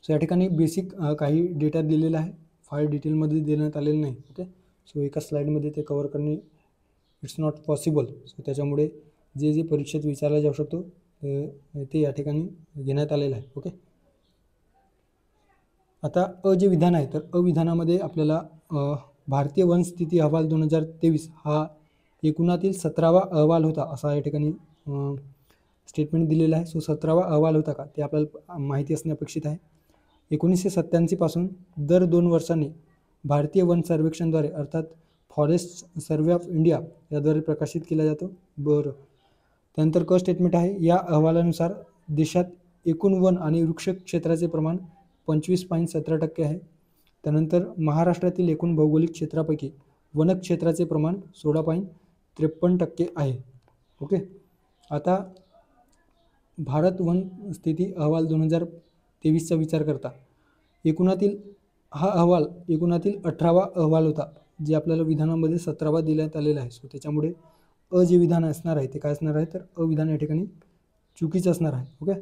S1: सो या ठिकाणी बेसिक काही डेटा दिलेला आहे, फार डिटेलमध्ये देण्यात आलेलं नाही. ओके. सो एका स्लाईडमध्ये ते कवर करणे इट्स नॉट पॉसिबल. सो त्याच्यामुळे जे परीक्षेत विचारला जाऊ शकतो ते या ठिकाणी घेण्यात आलेलं आहे. ओके. आता जे विधान आहे तर अविधानामध्ये आपल्याला भारतीय वन स्थिती अहवाल 2023 हा एकूणातील 17वा अहवाल होता असा या ठिकाणी स्टेटमेंट दिलेलं आहे. सो 17वा अहवाल होता का ते आपल्याला माहिती असणे अपेक्षित आहे. 1987 पासून दर 2 वर्षांनी भारतीय वन सर्वेक्षणद्वारे अर्थात फॉरेस्ट सर्वे ऑफ इंडिया याद्वारे प्रकाशित केला जातो. बरं. त्यानंतर स्टेटमेंट आहे. या अहवालानुसार देशात एकूण वन आणि वृक्ष क्षेत्राचे प्रमाण 25.17% आहे. त्यानंतर महाराष्ट्रातील एकूण भौगोलिक क्षेत्रापैकी वनक्षेत्राचे प्रमाण 16.53% आहे. ओके. आता भारत वन स्थिती अहवाल 2023चा विचार करता एकूणातील 18वा अहवाल होता, जे आपल्याला विधानामध्ये 17वा देण्यात आलेला आहे. सो त्याच्यामुळे जे विधान असणार आहे ते काय असणार आहे तर अविधान या ठिकाणी चुकीचं असणार आहे. ओके.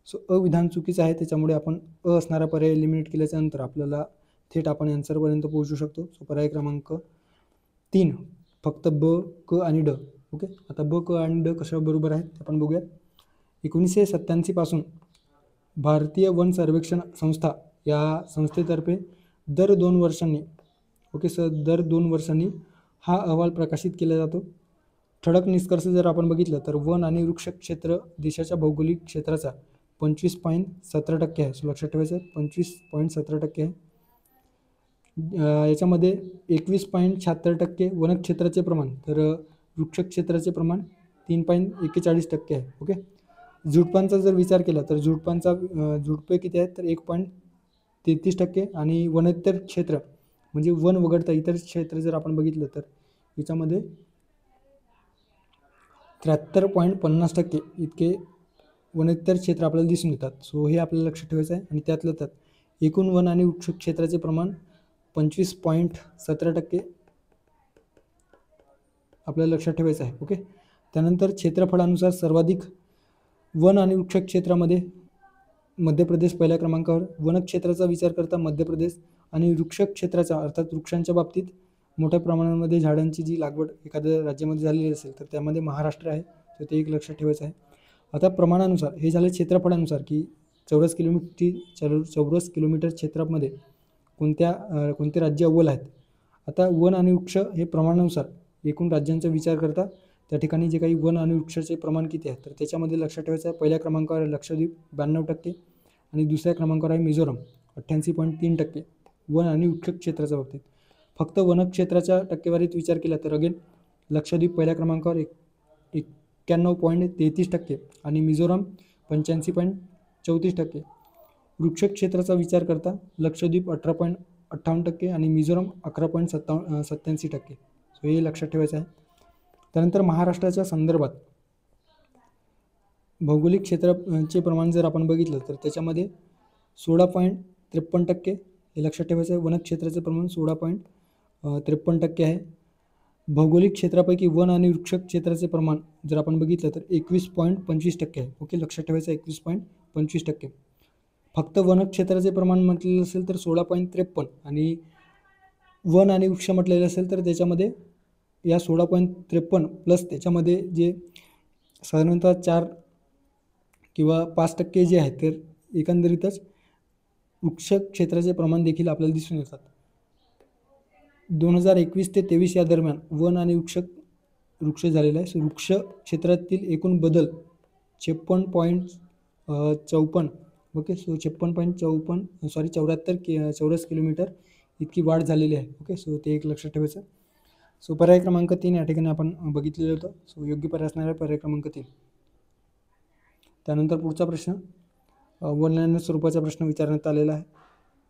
S1: सो अविधान चुकीचं आहे, त्याच्यामुळे आपण असणारा पर्याय एलिमिनेट केल्याच्या नंतर आपल्याला थेट आपण आन्सरपर्यंत पोहोचू शकतो. सो पर्याय क्रमांक 3 फक्त ब, क आणि ड. ओके. आता ब, क आणि ड कशा बरोबर आहेत आपण बघूयात. 1987 पासून भारतीय वन सर्वेक्षण संस्था या संस्थेतर्फे दर 2 वर्षांनी दर 2 वर्षांनी हा अहवाल प्रकाशित केला जातो. ठळक निष्कर्ष जर आपण बघितलं तर वन आणि वृक्ष क्षेत्र देशाच्या भौगोलिक क्षेत्राचा 25.17% आहे. सो लक्षात ठेवायचं 25.17% आहे. याच्यामध्ये 21.76% वनक्षेत्राचे प्रमाण, तर वृक्ष क्षेत्राचे प्रमाण 3.41% आहे. ओके. झुडपांचा जर विचार केला तर झुडपे किती आहेत तर 1.33% आणि वनेतर क्षेत्र म्हणजे वन वगळता इतर क्षेत्र जर आपण बघितलं तर याच्यामध्ये 73.50% इतके वनेतर क्षेत्र आपल्याला दिसून येतात. सो हे आपल्याला लक्षात ठेवायचं आहे. आणि त्यातलं त्यात एकूण वन आणि वृक्ष क्षेत्राचे प्रमाण 25.17% आपल्याला लक्षात ठेवायचं आहे. ओके. त्यानंतर क्षेत्रफळानुसार सर्वाधिक वन आणि वृक्ष क्षेत्रामध्ये मध्य प्रदेश पहिल्या क्रमांकावर. वनक्षेत्राचा विचार करता मध्य प्रदेश आणि वृक्ष क्षेत्राचा अर्थात वृक्षांच्या बाबतीत मोठ्या प्रमाणामध्ये झाडांची जी लागवड एखाद्या राज्यामध्ये झालेली असेल तर त्यामध्ये महाराष्ट्र आहे, तर ते एक लक्षात ठेवायचं आहे. आता प्रमाणानुसार हे झाले क्षेत्रफळानुसार की चौरस किलोमीटर क्षेत्रामध्ये कोणते राज्य अव्वल आहेत. आता वन आणि वृक्ष हे प्रमाणानुसार एकूण राज्यांचा विचार करता त्या ठिकाणी जे काही वन आणि वृक्षाचे प्रमाण किती आहे तर त्याच्यामध्ये लक्षात ठेवायचं आहे. पहिल्या क्रमांकावर आहे लक्षद्वीप 92% आणि दुसऱ्या क्रमांकावर आहे मिझोरम 88.3% वन आणि वृक्ष क्षेत्राच्या बाबतीत. फक्त वनक्षेत्राच्या टक्केवारीत विचार केला तर अगेन लक्षद्वीप पहिल्या क्रमांकावर 91.33% आणि मिझोरम 85.34%. वृक्ष क्षेत्राचा विचार करता लक्षद्वीप 18.58% आणि मिझोरम 11.87%. सो हे लक्षात ठेवायचं आहे. त्यानंतर महाराष्ट्राच्या संदर्भात भौगोलिक क्षेत्राचे प्रमाण जर आपण बघितलं तर त्याच्यामध्ये 16.53% हे लक्षात ठेवायचं आहे. वनक्षेत्राचे प्रमाण 16.53% आहे. भौगोलिक क्षेत्रापैकी वन आणि वृक्ष क्षेत्राचे प्रमाण जर आपण बघितलं तर 21.25% आहे. ओके, लक्षात ठेवायचं 21.25%. फक्त वनक्षेत्राचे प्रमाण म्हटलेलं असेल तर 16.53 आणि वन आणि वृक्ष म्हटलेलं असेल तर त्याच्यामध्ये या 16.53 प्लस त्याच्यामध्ये जे साधारणतः 4 किंवा 5% जे आहेत तर एकंदरीतच वृक्ष क्षेत्राचे प्रमाण देखील आपल्याला दिसून येतात. 2021 ते 23 या दरम्यान वन आणि वृक्ष झालेलं आहे. सो वृक्ष क्षेत्रातील एकूण बदल 56.54 ओके. सो 74 चौरस किलोमीटर इतकी वाढ झालेली आहे. ओके, सो ते एक लक्षात ठेवायचं. सो पर्याय क्रमांक 3 या ठिकाणी आपण बघितलेलं होतं. सो योग्य पर्याय असणार आहे पर्याय क्रमांक 3. त्यानंतर पुढचा प्रश्न ऑनलाईन स्वरूपाचा प्रश्न विचारण्यात आलेला आहे.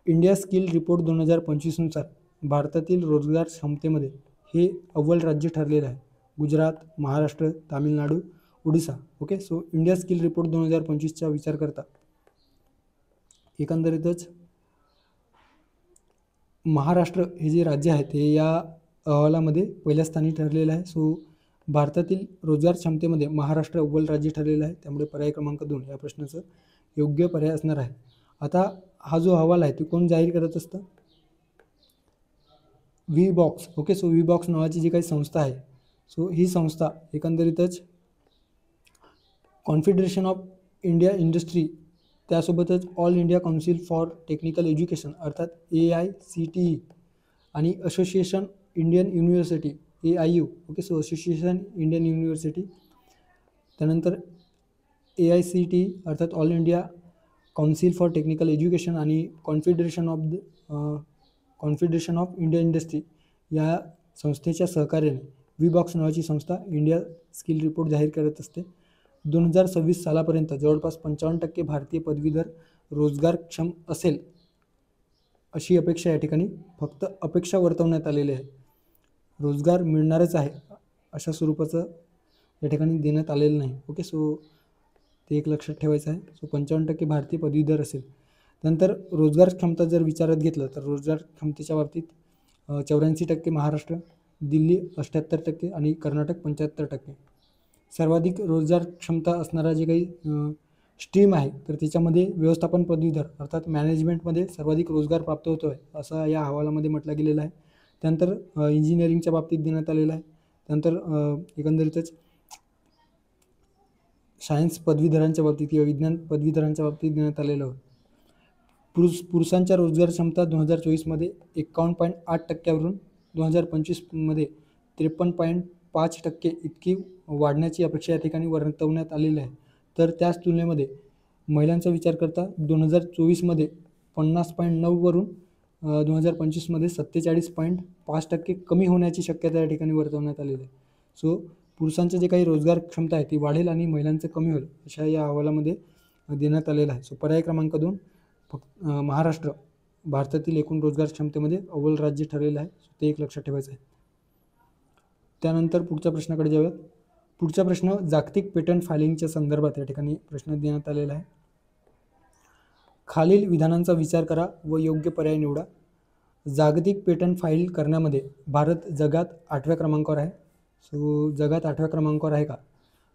S1: इंडिया स्किल रिपोर्ट 2025 नुसार भारतातील रोजगार क्षमतेमध्ये हे अव्वल राज्य ठरलेलं आहे. Gujarat, Maharashtra, Tamil Nadu, Odisha. Okay, so India skill report 2025चा विचार करता एकंदरीतच महाराष्ट्र हे जे राज्य आहे ते या अहवालामध्ये पहिल्या स्थानी ठरलेलं आहे. सो भारतातील रोजगार क्षमतेमध्ये महाराष्ट्र अव्वल राज्य ठरलेलं आहे. त्यामुळे पर्याय क्रमांक 2 या प्रश्नाचं योग्य पर्याय असणार आहे. आता हा जो अहवाल आहे तो कोण जाहीर करत असतं? V box. Okay, so V box नावाची जी काही संस्था आहे सो ही संस्था एकंदरीतच कॉन्फेडरेशन ऑफ इंडिया इंडस्ट्री त्यासोबतच all India council for technical education अर्थात AICTE आणि association Indian university AIU. Okay, so association Indian university, त्यानंतर AICTE अर्थात all India council for technical education आणि कॉन्फेडरेशन ऑफ इंडिया इंडस्ट्री या संस्थेच्या सहकार्याने V box नावाची संस्था इंडिया स्किल रिपोर्ट जाहीर करत असते. 2026 सालापर्यंत जवळपास 55% भारतीय पदवीधर रोजगारक्षम असेल अशी अपेक्षा या ठिकाणी फक्त अपेक्षा वर्तवण्यात आलेली आहे. रोजगार मिळणारच आहे अशा स्वरूपाचं या ठिकाणी देण्यात आलेलं नाही. ओके, सो ते एक लक्षात ठेवायचं आहे. सो 55% भारतीय पदवीधर असेल. नंतर रोजगार क्षमता जर विचारात घेतलं तर रोजगार क्षमतेच्या बाबतीत 84% महाराष्ट्र, दिल्ली 78% आणि कर्नाटक 75%. सर्वाधिक रोजगार क्षमता असणारा जे काही स्ट्रीम आहे तर त्याच्यामध्ये व्यवस्थापन पदवीधर अर्थात मॅनेजमेंटमध्ये सर्वाधिक रोजगार प्राप्त होतो आहे असं या अहवालामध्ये म्हटलं गेलेलं आहे. त्यानंतर इंजिनिअरिंगच्या बाबतीत देण्यात आलेलं आहे. त्यानंतर एकंदरीतच सायन्स पदवीधरांच्या बाबतीत किंवा विज्ञान पदवीधरांच्या बाबतीत देण्यात आलेलं आहे. पुरुषांच्या रोजगार क्षमता 2024मध्ये 51.8%वरून 2025मध्ये 53.5% इतकी वाढण्याची अपेक्षा या ठिकाणी वर्तवण्यात आलेली आहे. तर त्याच तुलनेमध्ये महिलांचा विचार करता 2024मध्ये 50.9वरून 2025मध्ये 47.5% कमी होण्याची शक्यता या ठिकाणी वर्तवण्यात आलेली आहे. सो पुरुषांचं जे काही रोजगार क्षमता आहे ती वाढेल आणि महिलांचं कमी होईल अशा या अहवालामध्ये देण्यात आलेलं आहे. सो पर्याय क्रमांक 2 फक्त महाराष्ट्र भारतातील एकूण रोजगार क्षमतेमध्ये अव्वल राज्य ठरलेलं आहे. सो ते एक लक्षात ठेवायचं आहे. त्यानंतर पुढच्या प्रश्नाकडे जाऊयात. पुढचा प्रश्न जागतिक पेटंट फायलिंगच्या संदर्भात या ठिकाणी प्रश्न देण्यात आलेला आहे. खालील विधानांचा विचार करा व योग्य पर्याय निवडा. जागतिक पेटंट फाईल करण्यामध्ये भारत जगात 8व्या क्रमांकावर आहे. सो जगात 8व्या क्रमांकावर आहे का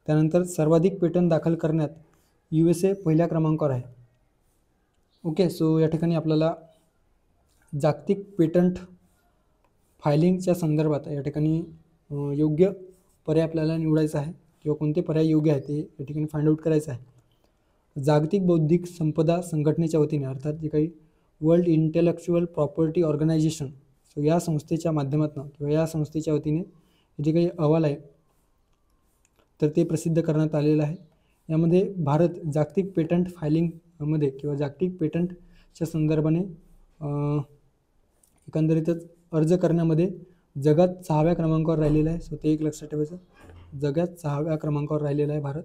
S1: त्यानंतर सर्वाधिक पेटंट दाखल करण्यात USA पहिल्या क्रमांकावर आहे. ओके, सो या ठिकाणी आपल्याला जागतिक पेटंट फायलिंगच्या संदर्भात या ठिकाणी योग्य पर्याय आपल्याला निवडायचा आहे किंवा कोणते पर्याय योग्य आहे ते या ठिकाणी फाइंड आउट करायचं आहे. जागतिक बौद्धिक संपदा संघटनेच्या वतीने अर्थात जे काही world intellectual property organisation, so या संस्थेच्या माध्यमातून किंवा या संस्थेच्या वतीने जे काही अहवाल आहे तर ते प्रसिद्ध करण्यात आलेलं आहे. यामध्ये भारत जागतिक पेटंट फायलिंगमध्ये किंवा जागतिक पेटंटच्या संदर्भाने एकंदरीतच अर्ज करण्यामध्ये जगात 6व्या क्रमांकावर राहिलेला आहे. सो ते एक लक्षात ठेवायचं, जगात 6व्या क्रमांकावर राहिलेला आहे भारत.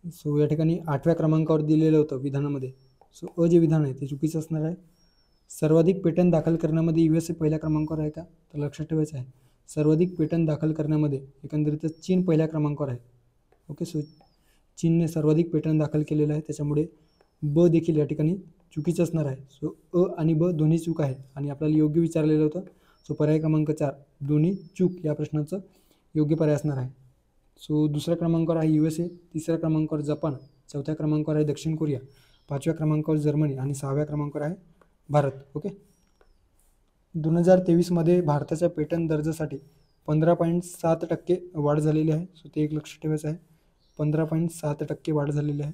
S1: सो या ठिकाणी 8व्या क्रमांकावर दिलेलं होतं विधानामध्ये. सो जे विधान आहे ते चुकीचं असणार आहे. सर्वाधिक पेटंट दाखल करण्यामध्ये USA पहिल्या क्रमांकावर आहे का, तर लक्षात ठेवायचं आहे सर्वाधिक पेटंट दाखल करण्यामध्ये एकंदरीतच चीन पहिल्या क्रमांकावर आहे. ओके, सो चीनने सर्वाधिक पेटंट दाखल केलेलं आहे, त्याच्यामुळे ब देखील या ठिकाणी चुकीचं असणार आहे. सो आणि ब दोन्ही चूक आहे आणि आपल्याला योग्य विचारलेलं होतं. सो पर्याय क्रमांक 4 दोन्ही चूक या प्रश्नाचं योग्य पर्याय असणार आहे. सो दुसऱ्या क्रमांकावर आहे USA, तिसऱ्या क्रमांकावर जपान, चौथ्या क्रमांकावर आहे दक्षिण कोरिया, 5व्या क्रमांकावर जर्मनी आणि 6व्या क्रमांकावर आहे भारत. ओके, 2023मध्ये भारताच्या पेटंट दर्जासाठी 15.7% वाढ झालेली आहे. सो ते एक लक्षात ठेवायचं आहे, 15.7% वाढ झालेली आहे.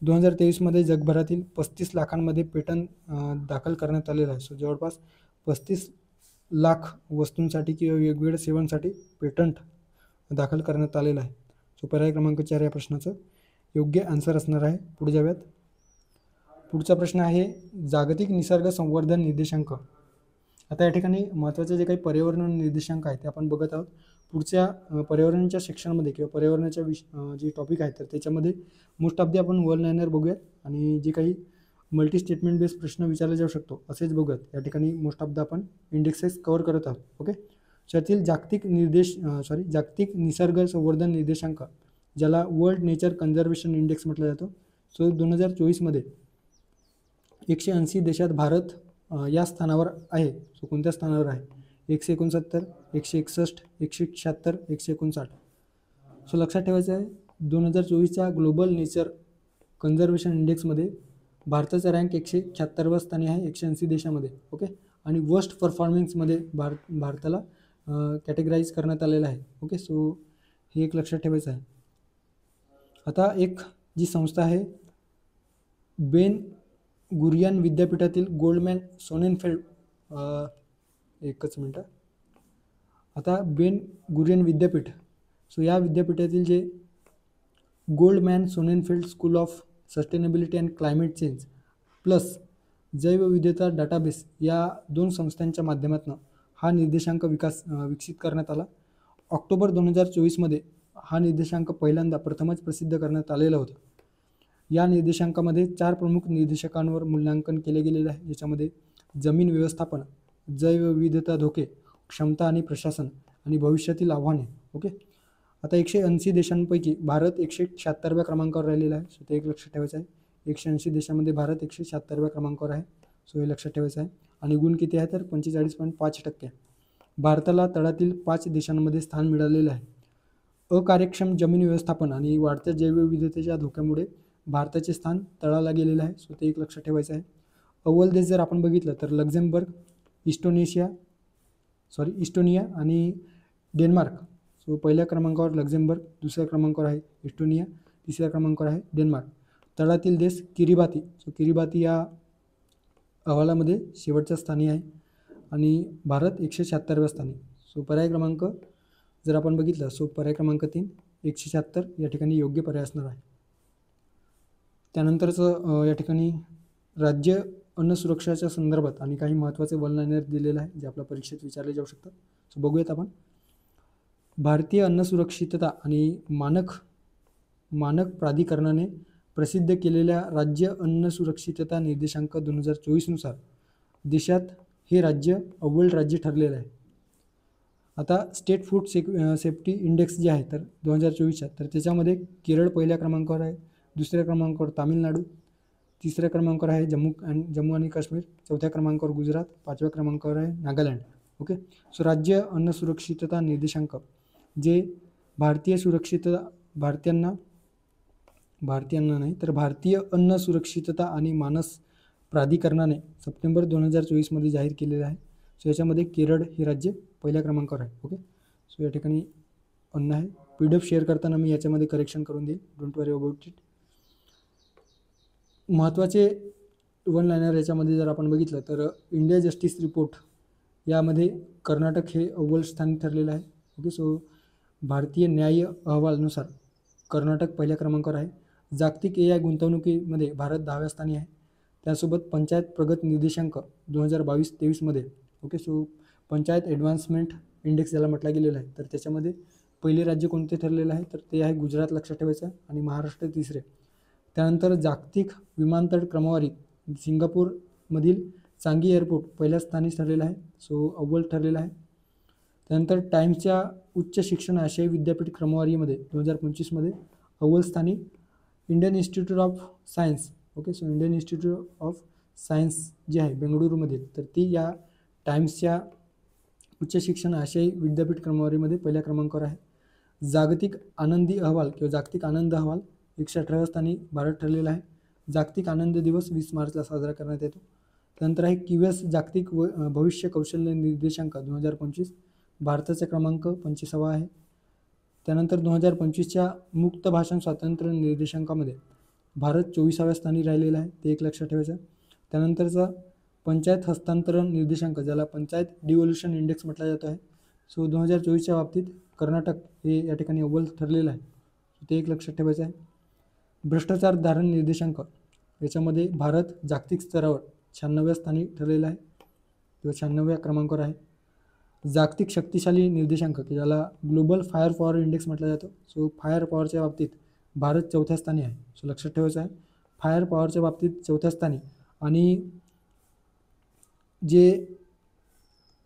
S1: 2023मध्ये जगभरातील 35 लाखांमध्ये पेटंट दाखल करण्यात आलेलं आहे. सो जवळपास 35 लाख वस्तूंसाठी किंवा वेगवेगळ्या सेवांसाठी पेटंट दाखल करण्यात आलेलं आहे. सो पर्याय क्रमांक 4 या प्रश्नाचं योग्य आन्सर असणार आहे. पुढे जाऊयात. पुढचा प्रश्न आहे जागतिक निसर्ग संवर्धन निर्देशांक. आता या ठिकाणी महत्त्वाचे जे काही पर्यावरण निर्देशांक आहेत ते आपण बघत आहोत. पुढच्या पर्यावरणाच्या सेक्शनमध्ये किंवा पर्यावरणाच्या जे टॉपिक आहेत तर त्याच्यामध्ये मोस्ट ऑफ दी आपण वन लाईनर बघूयात आणि जे काही मल्टी स्टेटमेंट बेस्ड प्रश्न विचारले जाऊ शकतो असेच बघूयात. या ठिकाणी मोस्ट ऑफ द आपण इंडेक्सेस कव्हर करत आहोत. ओके, त्यातील जागतिक निसर्ग संवर्धन निर्देशांक ज्याला वर्ल्ड नेचर कन्झर्वेशन इंडेक्स म्हटलं जातं. सो 2024मध्ये 180 देशात भारत या स्थानावर आहे. सो कोणत्या स्थानावर आहे, 169, 161, 176, 159. सो लक्षात ठेवायचं आहे 2024च्या ग्लोबल नेचर कन्झर्वेशन इंडेक्समध्ये भारताचा रँक 176व्या स्थानी आहे 180 देशामध्ये. ओके, आणि वर्स्ट परफॉर्मन्समध्ये भारताला कॅटेगराईज करण्यात आलेलं आहे. ओके, सो हे एक लक्षात ठेवायचं आहे. आता एक जी संस्था आहे बेन गुरियन विद्यापीठातील गोल्डमॅन सोनेनफेल्ड, एकच मिनटं. आता बेन गुरियन विद्यापीठ, सो या विद्यापीठातील जे Goldman Sonnenfeld school of sustainability and climate change plus जैवविविधता डाटाबेस या 2 संस्थांच्या माध्यमातून हा निर्देशांक विकसित करण्यात आला. ऑक्टोबर 2024मध्ये हा निर्देशांक पहिल्यांदा प्रथमच प्रसिद्ध करण्यात आलेला होता. या निर्देशांकामध्ये 4 प्रमुख निर्देशकांवर मूल्यांकन केले गेलेले आहे, ज्याच्यामध्ये जमीन व्यवस्थापन, जैवविविधता धोके, क्षमता आणि प्रशासन आणि भविष्यातील आव्हाने. ओके, आता 180 देशांपैकी भारत 176व्या क्रमांकावर राहिलेला आहे. सो ते एक लक्षात ठेवायचं आहे. 180 देशामध्ये भारत 176व्या क्रमांकावर आहे. सो हे लक्षात ठेवायचं आहे. आणि गुण किती आहे तर 45.5%. भारताला तळातील 5 देशांमध्ये स्थान मिळालेलं आहे. अकार्यक्षम जमीन व्यवस्थापन आणि वाढत्या जैवविविधतेच्या धोक्यामुळे भारताचे स्थान तळाला गेलेलं आहे. सो ते एक लक्षात ठेवायचं आहे. अव्वल देश जर आपण बघितलं तर लक्झेंबर्ग, इस्टोनिया आणि डेन्मार्क. सो पहिल्या क्रमांकावर लक्झेंबर्ग, दुसऱ्या क्रमांकावर आहे इस्टोनिया, तिसऱ्या क्रमांकावर आहे डेन्मार्क. तळातील देश किरिबाती. सो किरिबाती या अहवालामध्ये शेवटच्या स्थानी आहे आणि भारत 176व्या स्थानी. सो पर्याय क्रमांक जर आपण बघितलं सो पर्याय क्रमांक 3 176 या ठिकाणी योग्य पर्याय असणार आहे. त्यानंतरचं या ठिकाणी राज्य अन्न सुरक्षाच्या संदर्भात आणि काही महत्त्वाचे वन लाइनर दिलेलं आहे जे आपल्या परीक्षेत विचारले जाऊ शकतात. सो बघूयात आपण. भारतीय अन्न सुरक्षितता आणि मानक प्राधिकरणाने प्रसिद्ध केलेल्या राज्य अन्न सुरक्षितता निर्देशांक 2024नुसार देशात हे राज्य अव्वल राज्य ठरलेलं आहे. आता state food safety index J आहे तर 2024च्या तर त्याच्यामध्ये केरळ पहिल्या क्रमांकावर आहे, दुसऱ्या क्रमांकावर तामिळनाडू, तिसऱ्या क्रमांकावर आहे जम्मू आणि काश्मीर, चौथ्या क्रमांकावर गुजरात, 5व्या क्रमांकावर आहे नागालँड. ओके, सो राज्य अन्न सुरक्षितता निर्देशांक जे भारतीय भारतीयांना नाही तर भारतीय अन्न सुरक्षितता आणि मानस प्राधिकरणाने सप्टेंबर 2024मध्ये जाहीर केलेलं आहे. सो याच्यामध्ये केरळ हे राज्य पहिल्या क्रमांकावर आहे. ओके, सो या ठिकाणी अन्न आहे. PDF शेअर करताना मी याच्यामध्ये करेक्शन करून देईल, डोंट वरी अबाउट इट. महत्त्वाचे वन लायनर याच्यामध्ये जर आपण बघितलं तर इंडिया जस्टिस रिपोर्ट यामध्ये कर्नाटक हे अव्वल स्थानी ठरलेलं आहे. ओके, सो भारतीय न्याय अहवालानुसार कर्नाटक पहिल्या क्रमांकावर आहे. जागतिक AI गुंतवणुकीमध्ये भारत 10व्या स्थानी आहे. त्यासोबत पंचायत प्रगत निर्देशांक 2022-23मध्ये okay, so panchayat advancement index ज्याला म्हटलं गेलेलं आहे, तर त्याच्यामध्ये पहिले राज्य कोणते ठरलेलं आहे तर ते आहे गुजरात, लक्षात ठेवायचं, आणि महाराष्ट्र तिसरे. त्यानंतर जागतिक विमानतळ क्रमवारीत सिंगापूरमधील चांगी एअरपोर्ट पहिल्या स्थानी ठरलेलं आहे, सो अव्वल ठरलेलं आहे. त्यानंतर टाइम्सच्या उच्च शिक्षण आशियाई विद्यापीठ क्रमवारीमध्ये 2025मध्ये अव्वल स्थानी Indian institute of science. Okay, so Indian institute of science जे आहे बेंगळुरूमध्ये, तर ती या टाइम्सच्या उच्च शिक्षण आशियाई विद्यापीठ क्रमवारीमध्ये पहिल्या क्रमांकावर आहे. जागतिक आनंदी अहवाल किंवा जागतिक आनंद अहवाल 118व्या स्थानी भारत ठरलेला आहे. जागतिक आनंद दिवस 20 मार्चला साजरा करण्यात येतो. त्यानंतर आहे QS जागतिक भविष्य कौशल्य निर्देशांक 2025, भारताचा क्रमांक 25वा आहे. त्यानंतर 2025च्या मुक्त भाषण स्वातंत्र्य निर्देशांकामध्ये भारत 24व्या स्थानी राहिलेला आहे, ते एक लक्षात ठेवायचं. त्यानंतरचा पंचायत हस्तांतरण निर्देशांक ज्याला पंचायत डिव्होल्यूशन इंडेक्स म्हटला जातो आहे, सो 2024च्या बाबतीत कर्नाटक हे या ठिकाणी अव्वल ठरलेलं आहे, ते एक लक्षात ठेवायचं आहे. भ्रष्टाचार धारण निर्देशांक याच्यामध्ये भारत जागतिक स्तरावर 96व्या स्थानी ठरलेला आहे किंवा 96व्या क्रमांकावर आहे. जागतिक शक्तिशाली निर्देशांक की ज्याला ग्लोबल फायर पॉवर इंडेक्स म्हटलं जातं, सो फायर पॉवरच्या बाबतीत भारत 4थ्या स्थानी आहे, सो लक्षात ठेवायचं आहे. फायर पॉवरच्या बाबतीत 4थ्या स्थानी, आणि जे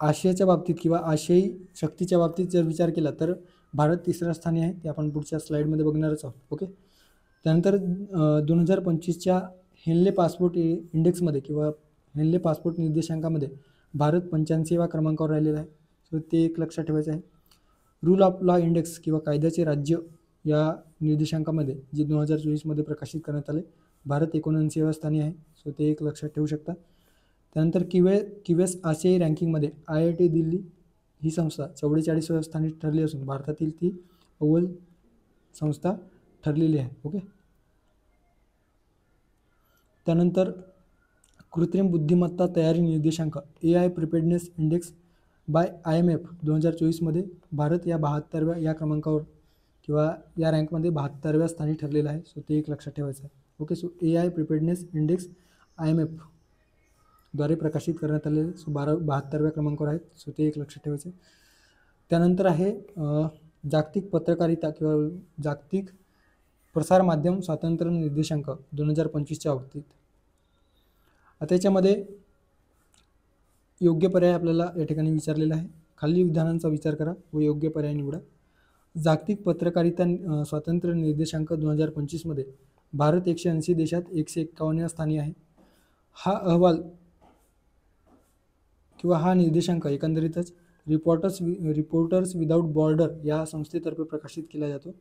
S1: आशियाच्या बाबतीत किंवा आशियाई शक्तीच्या बाबतीत जर विचार केला तर भारत 3ऱ्या स्थानी आहे, ते आपण पुढच्या स्लाईडमध्ये बघणारच आहोत. ओके, त्यानंतर 2025च्या हेनले पासपोर्ट इंडेक्समध्ये किंवा हेनले पासपोर्ट निर्देशांकामध्ये भारत 85व्या क्रमांकावर राहिलेला आहे, सो ते एक लक्षात ठेवायचं आहे. रूल ऑफ लॉ इंडेक्स किंवा कायद्याचे राज्य या निर्देशांकामध्ये जे 2024मध्ये प्रकाशित करण्यात आले, भारत 79व्या स्थानी आहे, सो ते एक लक्षात ठेवू शकता. त्यानंतर QS आशियाई रँकिंगमध्ये IIT दिल्ली ही संस्था 44व्या स्थानी ठरली असून भारतातील ती अव्वल संस्था ठरलेली आहे. ओके, त्यानंतर कृत्रिम बुद्धिमत्ता तयारी निर्देशांक AI preparedness index by IMF 2024मध्ये भारत या 72व्या या क्रमांकावर किंवा या रँकमध्ये 72व्या स्थानी ठरलेला आहे, सो ते एक लक्षात ठेवायचं आहे. Okay, so AI preparedness index IMF द्वारे प्रकाशित करण्यात आलेले, सो 72व्या क्रमांकावर आहेत, सो ते एक लक्षात ठेवायचं आहे. त्यानंतर आहे जागतिक पत्रकारिता किंवा जागतिक प्रसार माध्यम स्वातंत्र्य निर्देशांक 2025च्या बाबतीत. आता याच्यामध्ये योग्य पर्याय आपल्याला या ठिकाणी विचारलेला आहे. खालील विधानांचा विचार करा व योग्य पर्याय निवडा. जागतिक पत्रकारिता स्वातंत्र्य निर्देशांक 2025मध्ये भारत 180 देशात 151व्या स्थानी आहे. हा अहवाल किंवा हा निर्देशांक एकंदरीतच रिपोर्टर्स विदाऊट बॉर्डर या संस्थेतर्फे प्रकाशित केला जातो.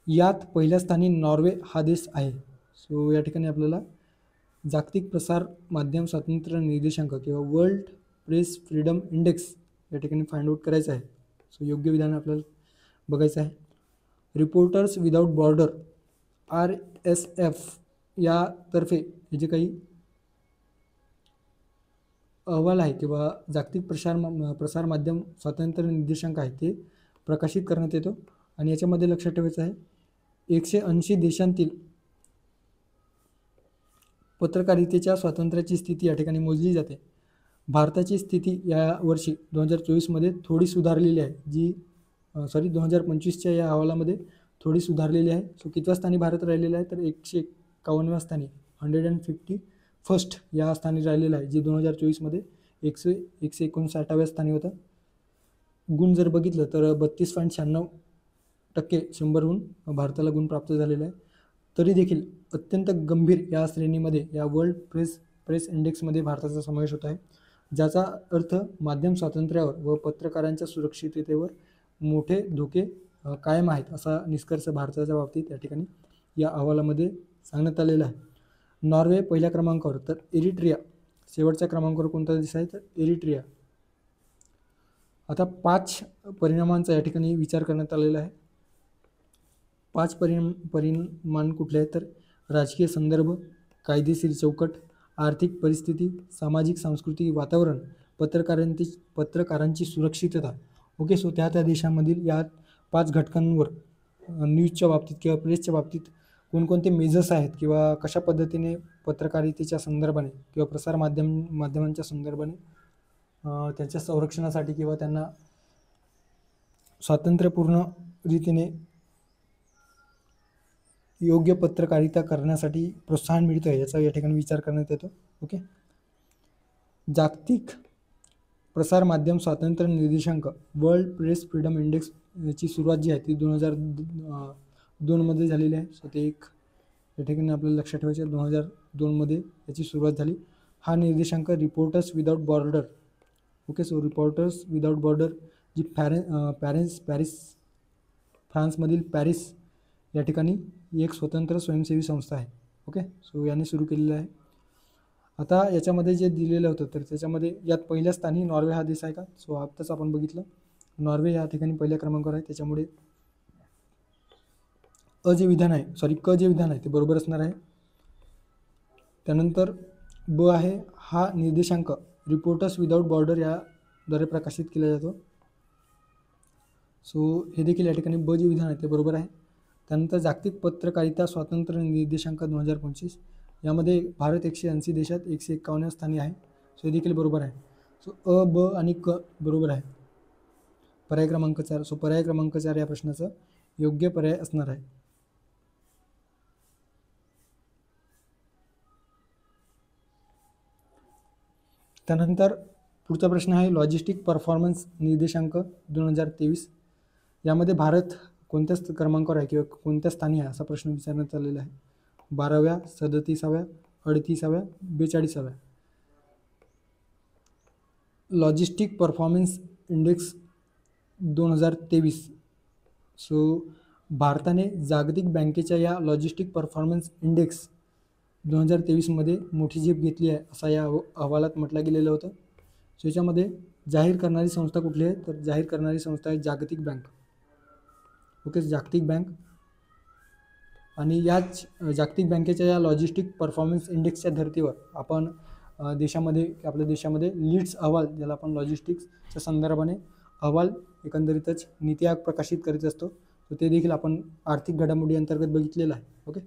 S1: यात पहिल्या स्थानी नॉर्वे हा देश आहे. सो या ठिकाणी आपल्याला जागतिक प्रसार माध्यम स्वातंत्र्य निर्देशांक किंवा वर्ल्ड प्रेस फ्रीडम इंडेक्स या ठिकाणी फाइंड आउट करायचं आहे. सो योग्य विधान आपल्याला बघायचं आहे. रिपोर्टर्स विदाऊट बॉर्डर RSF यातर्फे हे जे काही अहवाल आहे किंवा जागतिक प्रसार माध्यम स्वातंत्र्य निर्देशांक आहे ते प्रकाशित करण्यात येतो. आणि याच्यामध्ये लक्षात ठेवायचं आहे 180 देशांतील पत्रकारितेच्या स्वातंत्र्याची स्थिती या ठिकाणी मोजली जाते. भारताची स्थिती या वर्षी 2024मध्ये थोडी सुधारलेली आहे, जी 2025च्या या अहवालामध्ये थोडी सुधारलेली आहे. सो कितव्या स्थानी भारत राहिलेला आहे तर 151व्या स्थानी 151st या स्थानी राहिलेला आहे, जे 2024मध्ये 159व्या स्थानी होतं. गुण जर बघितलं तर 32.96% 100हून भारताला गुण प्राप्त झालेला आहे. तरी देखील अत्यंत गंभीर या श्रेणीमध्ये या वर्ल्ड प्रेस इंडेक्समध्ये भारताचा समावेश होत आहे, ज्याचा अर्थ माध्यम स्वातंत्र्यावर व पत्रकारांच्या सुरक्षिततेवर मोठे धोके कायम आहेत असा निष्कर्ष भारताच्या बाबतीत या ठिकाणी या अहवालामध्ये सांगण्यात आलेला आहे. नॉर्वे पहिल्या क्रमांकावर, तर एरिट्रिया शेवटच्या क्रमांकावर कोणता देश आहे, तर एरिट्रिया. आता 5 परिणामांचा या ठिकाणी विचार करण्यात आलेला आहे. 5 परिमाण कुठले आहेत, तर राजकीय संदर्भ, कायदेशीर चौकट, आर्थिक परिस्थिती, सामाजिक सांस्कृतिक वातावरण, पत्रकारांची सुरक्षितता. ओके, सो त्या देशामधील या 5 घटकांवर न्यूजच्या बाबतीत किंवा प्रेसच्या बाबतीत कोणकोणते मेजर्स आहेत किंवा कशा पद्धतीने पत्रकारितेच्या संदर्भाने किंवा माध्यमांच्या संदर्भाने त्यांच्या संरक्षणासाठी किंवा त्यांना स्वातंत्र्यपूर्ण रीतीने योग्य पत्रकारिता करण्यासाठी प्रोत्साहन मिळतं आहे याचा या ठिकाणी विचार करण्यात येतो. ओके, जागतिक प्रसार माध्यम स्वातंत्र्य निर्देशांक वर्ल्ड प्रेस फ्रीडम इंडेक्स याची सुरुवात जी आहे ती 2002 झालेली आहे. सो ते एक या ठिकाणी आपल्याला लक्षात ठेवायचे, 2002 याची सुरुवात झाली. हा निर्देशांक reporters without border, okay, so reporters without border जी पॅरिस फ्रान्समधील पॅरिस या ठिकाणी एक स्वतंत्र स्वयंसेवी संस्था आहे. ओके, सो याने सुरू केलेलं आहे. आता याच्यामध्ये जे दिलेलं होतं तर त्याच्यामध्ये यात पहिल्या स्थानी नॉर्वे हा देश आहे का, सो आत्ताच आपण बघितलं नॉर्वे या ठिकाणी पहिल्या क्रमांकावर आहे. त्याच्यामुळे क जे विधान आहे ते बरोबर असणार आहे. त्यानंतर ब आहे, हा निर्देशांक रिपोर्टर्स विदाऊट बॉर्डर याद्वारे प्रकाशित केला जातो. सो हे देखील या ठिकाणी ब जे विधान आहे ते बरोबर आहे. त्यानंतर जागतिक पत्रकारिता स्वातंत्र्य निर्देशांक 2025 यामध्ये भारत 180 देशात 151 स्थानी आहे. सो हे देखील बरोबर आहे. सो अ, ब आणि क बरोबर आहे. पर्याय क्रमांक 4, सो पर्याय क्रमांक 4 या प्रश्नाचं योग्य पर्याय असणार आहे. त्यानंतर पुढचा प्रश्न आहे लॉजिस्टिक परफॉर्मन्स निर्देशांक 2023 यामध्ये भारत कोणत्या क्रमांकावर आहे किंवा कोणत्या स्थानी आहे असा प्रश्न विचारण्यात आलेला आहे. 12व्या, 37व्या, 38व्या, 42व्या. Logistic performance index 2023. सो भारताने जागतिक बँकेच्या या लॉजिस्टिक परफॉर्मन्स इंडेक्स 2023 मोठी झेप घेतली आहे असा या अहवालात म्हटलं गेलेलं होतं. सो याच्यामध्ये जाहीर करणारी संस्था कुठली आहे, तर जाहीर करणारी संस्था आहे जागतिक बँक. ओके, जागतिक बँक. आणि याच जागतिक बँकेच्या या लॉजिस्टिक परफॉर्मन्स इंडेक्सच्या धर्तीवर आपण आपल्या देशामध्ये लीड्स अहवाल, ज्याला आपण लॉजिस्टिक्सच्या संदर्भाने अहवाल एकंदरीतच नीती आयोग प्रकाशित करीत असतो. तर ते देखील आपण आर्थिक घडामोडी अंतर्गत बघितलेलं आहे. ओके,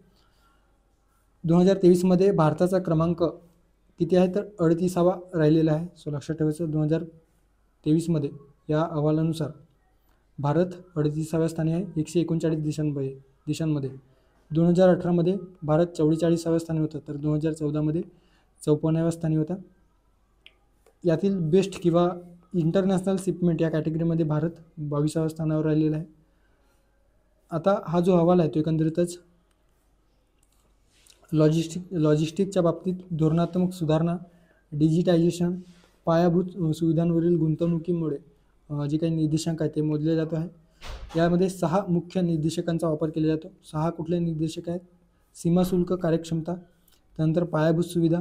S1: 2023 भारताचा क्रमांक किती आहे, तर 38वा राहिलेला आहे. सो लक्षात ठेवायचं 2023 या अहवालानुसार भारत 38व्या स्थानी आहे 139 देशांमध्ये. 2018 भारत 44व्या स्थानी होता, तर 2014 54व्या स्थानी होता. यातील बेस्ट किंवा इंटरनॅशनल शिपमेंट या कॅटेगरीमध्ये भारत 22व्या स्थानावर राहिलेला आहे. आता हा जो अहवाल आहे तो एकंदरीतच लॉजिस्टिकच्या बाबतीत धोरणात्मक सुधारणा, डिजिटायझेशन, पायाभूत सुविधांवरील गुंतवणुकीमुळे जे काही निर्देशांक आहे ते मोजले जात आहे. यामध्ये 6 मुख्य निर्देशकांचा वापर केला जातो. 6 कुठले निर्देशक आहेत, सीमाशुल्क कार्यक्षमता, त्यानंतर पायाभूत सुविधा,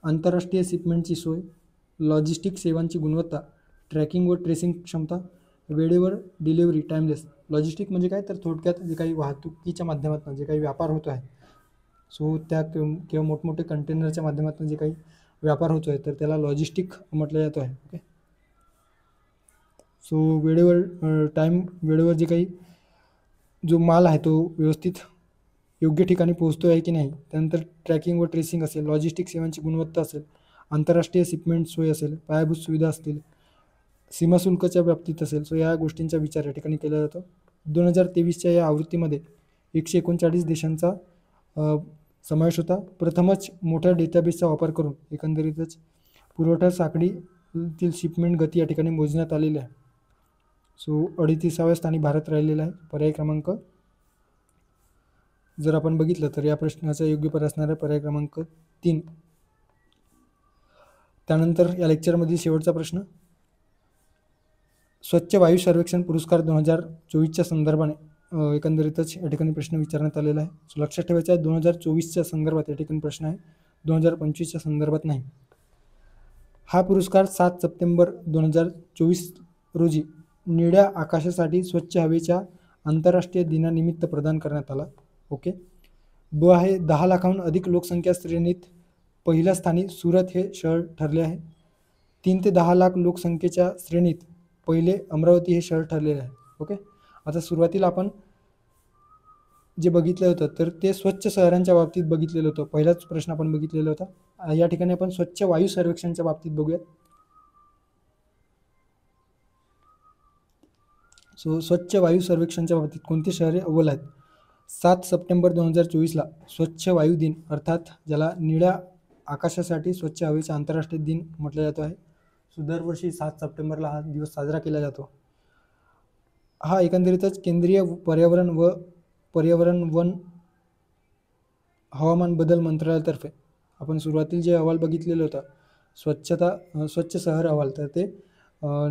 S1: आंतरराष्ट्रीय शिपमेंटची सोय, लॉजिस्टिक सेवांची गुणवत्ता, ट्रॅकिंग व ट्रेसिंग क्षमता, वेळेवर डिलिव्हरी, टाईमलेस. लॉजिस्टिक म्हणजे काय, तर थोडक्यात जे काही वाहतुकीच्या माध्यमातून जे काही व्यापार होतो आहे, सो त्या किंवा मोठमोठे कंटेनरच्या माध्यमातून जे काही व्यापार होतो आहे तर त्याला लॉजिस्टिक म्हटलं जातो आहे. ओके, सो वेळेवर जे काही जो माल आहे तो व्यवस्थित योग्य ठिकाणी पोहोचतो आहे की नाही, त्यानंतर ट्रॅकिंग व ट्रेसिंग असेल, लॉजिस्टिक सेवांची गुणवत्ता असेल, आंतरराष्ट्रीय शिपमेंट सोय असेल, पायाभूत सुविधा असतील, सीमाशुल्काच्या बाबतीत असेल. सो या गोष्टींचा विचार या ठिकाणी केला जातो. 2023 या आवृत्तीमध्ये 139 देशांचा समावेश होता. प्रथमच मोठ्या डेटाबेसचा वापर करून एकंदरीतच पुरवठा साखळीतील शिपमेंट गती या ठिकाणी मोजण्यात आलेली आहे. सो 38व्या स्थानी भारत राहिलेला आहे. पर्याय क्रमांक जर आपण बघितलं तर या प्रश्नाचा योग्य पर्याय असणार आहे पर्याय क्रमांक 3. त्यानंतर या लेक्चरमधील शेवटचा प्रश्न, स्वच्छ वायू सर्वेक्षण पुरस्कार 2024च्या संदर्भाने एकंदरीतच या ठिकाणी प्रश्न विचारण्यात आलेला आहे. सो लक्षात ठेवायचं आहे 2024च्या संदर्भात या ठिकाणी प्रश्न आहे, 2025च्या संदर्भात नाही. हा पुरस्कार 7 सप्टेंबर 2024 रोजी निळ्या आकाशासाठी स्वच्छ हवेच्या आंतरराष्ट्रीय दिनानिमित्त प्रदान करण्यात आला. ओके. ब आहे 10 लाखाहून अधिक लोकसंख्या श्रेणीत पहिल्या स्थानी सुरत हे शहर ठरले आहे. 3 ते 10 लाख लोकसंख्येच्या श्रेणीत पहिले अमरावती हे शहर ठरलेले आहे. ओके. आता सुरुवातीला आपण जे बघितलं होतं तर ते स्वच्छ शहरांच्या बाबतीत बघितलेलं होतं. पहिलाच प्रश्न आपण बघितलेला होता. या ठिकाणी आपण स्वच्छ वायू सर्वेक्षणच्या बाबतीत बघूयात. सो स्वच्छ वायू सर्वेक्षणच्या बाबतीत कोणती शहरे अव्वल आहेत? 7 सप्टेंबर 2024ला स्वच्छ वायू दिन अर्थात ज्याला निळ्या आकाशासाठी स्वच्छ हवेचा आंतरराष्ट्रीय दिन म्हटलं जातो आहे. सो दरवर्षी 7 सप्टेंबरला हा दिवस साजरा केला जातो. हा एकंदरीतच केंद्रीय पर्यावरण वन हवामान बदल मंत्रालयातर्फे आपण सुरुवातीला जे अहवाल बघितलेलं होतं स्वच्छ शहर अहवाल, तर ते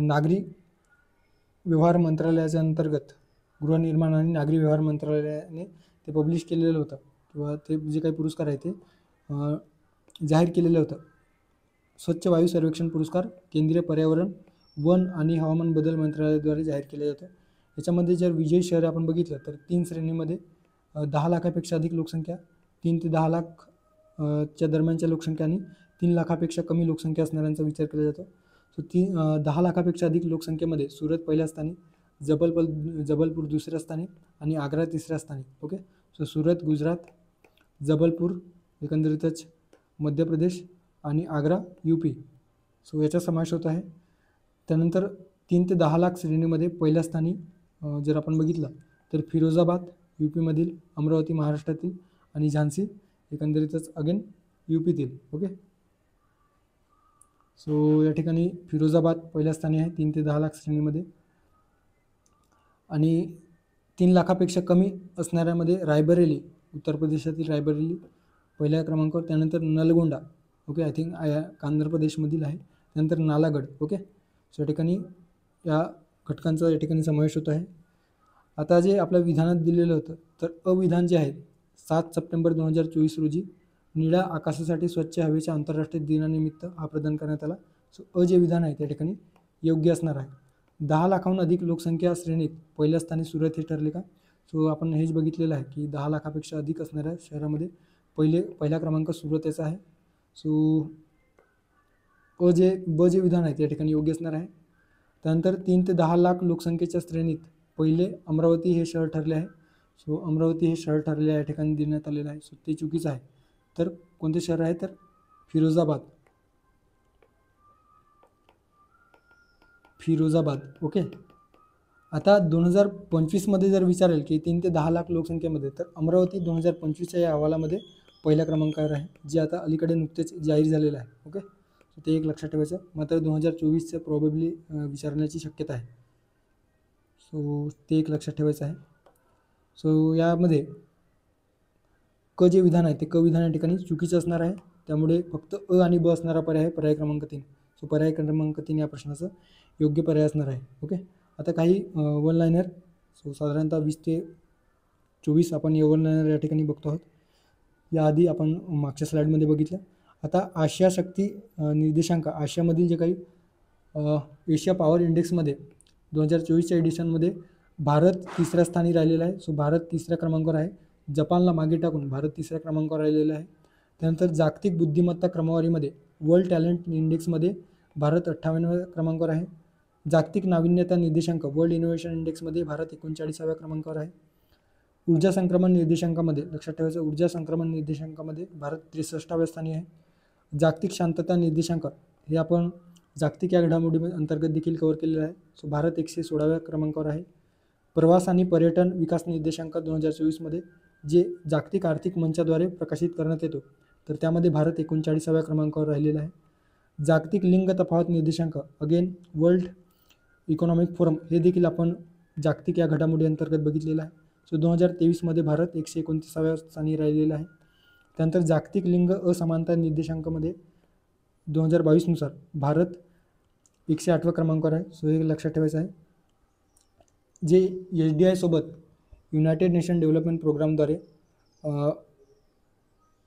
S1: नागरी व्यवहार मंत्रालयाच्या अंतर्गत गृहनिर्माण आणि नागरी व्यवहार मंत्रालयाने ते पब्लिश केलेलं होतं किंवा ते जे काही पुरस्कार आहे ते जाहीर केलेलं होतं. स्वच्छ वायू सर्वेक्षण पुरस्कार केंद्रीय पर्यावरण वन आणि हवामान बदल मंत्रालयाद्वारे जाहीर केले जातं. याच्यामध्ये जर विजयी शहर आपण बघितलं तर 3 श्रेणीमध्ये 10 लाखापेक्षा अधिक लोकसंख्या, 3 ते 10 लाख च्या दरम्यानच्या लोकसंख्या आणि 3 लाखापेक्षा कमी लोकसंख्या असणाऱ्यांचा विचार केला जातो. सो 10 लाखापेक्षा अधिक लोकसंख्येमध्ये सुरत पहिल्या स्थानी, जबलपूर दुसऱ्या स्थानी आणि आग्रा तिसऱ्या स्थानी. ओके. सो सुरत गुजरात, जबलपूर एकंदरीतच मध्य प्रदेश आणि आग्रा UP. सो याचा समावेश होत आहे. त्यानंतर 3 ते 10 लाख श्रेणीमध्ये पहिल्या स्थानी जर आपण बघितलं तर फिरोजाबाद UPमधील, अमरावती महाराष्ट्रातील आणि झांसी एकंदरीतच अगेन UPतील. ओके. सो या ठिकाणी फिरोजाबाद पहिल्या स्थानी आहे 3 ते 10 लाख श्रेणीमध्ये. आणि 3 लाखापेक्षा कमी असणाऱ्यामध्ये रायबरेली, उत्तर प्रदेशातील रायबरेली पहिल्या क्रमांकावर. त्यानंतर Nalgonda, okay, I think Andhra प्रदेशमधील आहे. त्यानंतर नालागड. ओके. सो या ठिकाणी या घटकांचा या ठिकाणी समावेश होत आहे. आता जे आपल्या विधानात दिलेलं होतं तर अविधान जे आहे 7 सप्टेंबर 2024 रोजी निळ्या आकाशासाठी स्वच्छ हवेच्या आंतरराष्ट्रीय दिनानिमित्त हा प्रदान करण्यात आला. सो जे विधान आहे त्या ठिकाणी योग्य असणार आहे. 10 लाखाहून अधिक लोकसंख्या श्रेणीत पहिल्या स्थानी सुरत हे ठरले का? सो आपण हेच बघितलेलं आहे की 10 लाखापेक्षा अधिक असणाऱ्या शहरामध्ये पहिला क्रमांक सुरत याचा आहे. सो ब जे विधान आहे त्या ठिकाणी योग्य असणार आहे. त्यानंतर 3 ते 10 लाख लोकसंख्येच्या श्रेणीत पहिले अमरावती हे शहर ठरले आहे. सो अमरावती हे शहर ठरले या ठिकाणी देण्यात आलेलं आहे. सो ते चुकीचं आहे. तर कोणते शहर आहे तर फिरोजाबाद. ओके. आता 2025मध्ये जर विचारेल की 3 ते 10 लाख लोकसंख्येमध्ये तर अमरावती 2025च्या या अहवालामध्ये पहिल्या क्रमांकावर आहे, जे आता अलीकडे नुकतेच जाहीर झालेलं आहे. ओके. सो ते एक लक्षात ठेवायचं. मात्र 2024चं प्रॉबेबली विचारण्याची शक्यता आहे. सो ते एक लक्षात ठेवायचं आहे. सो यामध्ये जे विधान आहे ते विधान या ठिकाणी चुकीचं असणार आहे. त्यामुळे फक्त आणि ब असणारा पर्याय आहे पर्याय क्रमांक 3. सो पर्याय क्रमांक 3 या प्रश्नाचं योग्य पर्याय असणार आहे. ओके. आता काही वन लायनर. सो साधारणतः 20 ते 24 आपण वन लायनर या ठिकाणी बघतो आहोत. याआधी आपण मागच्या स्लाईडमध्ये बघितलं. आता आशिया शक्ती निर्देशांक, आशियामधील जे काही एशिया पॉवर इंडेक्समध्ये 2024च्या एडिशनमध्ये भारत तिसऱ्या स्थानी राहिलेला आहे. सो भारत तिसऱ्या क्रमांकावर आहे. जपानला मागे टाकून भारत तिसऱ्या क्रमांकावर राहिलेला आहे. त्यानंतर जागतिक बुद्धिमत्ता क्रमवारीमध्ये वर्ल्ड टॅलेंट इंडेक्समध्ये भारत 58व्या क्रमांकावर आहे. जागतिक नाविन्यता निर्देशांक वर्ल्ड इनोव्हेशन इंडेक्समध्ये भारत 39व्या क्रमांकावर आहे. ऊर्जा संक्रमण निर्देशांकामध्ये लक्षात ठेवायचं, ऊर्जा संक्रमण निर्देशांकामध्ये भारत 63व्या स्थानी आहे. जागतिक शांतता निर्देशांक हे आपण जागतिक या घडामोडी अंतर्गत देखील कव्हर केलेलं आहे. सो भारत 116व्या क्रमांकावर आहे. प्रवास आणि पर्यटन विकास निर्देशांक 2024मध्ये जे जागतिक आर्थिक मंचाद्वारे प्रकाशित करण्यात येतो तर त्यामध्ये भारत 39व्या क्रमांकावर राहिलेला आहे. जागतिक लिंग तफावत निर्देशांक अगेन वर्ल्ड इकॉनॉमिक फोरम हे देखील आपण जागतिक या घडामोडी अंतर्गत बघितलेलं आहे. सो 2023मध्ये भारत 129व्या स्थानी राहिलेला आहे. त्यानंतर जागतिक लिंग असमानता निर्देशांकामध्ये 2022नुसार भारत 108व्या क्रमांकावर आहे. सो हे लक्षात ठेवायचं आहे. जे SDI सोबत युनायटेड नेशन डेव्हलपमेंट प्रोग्रामद्वारे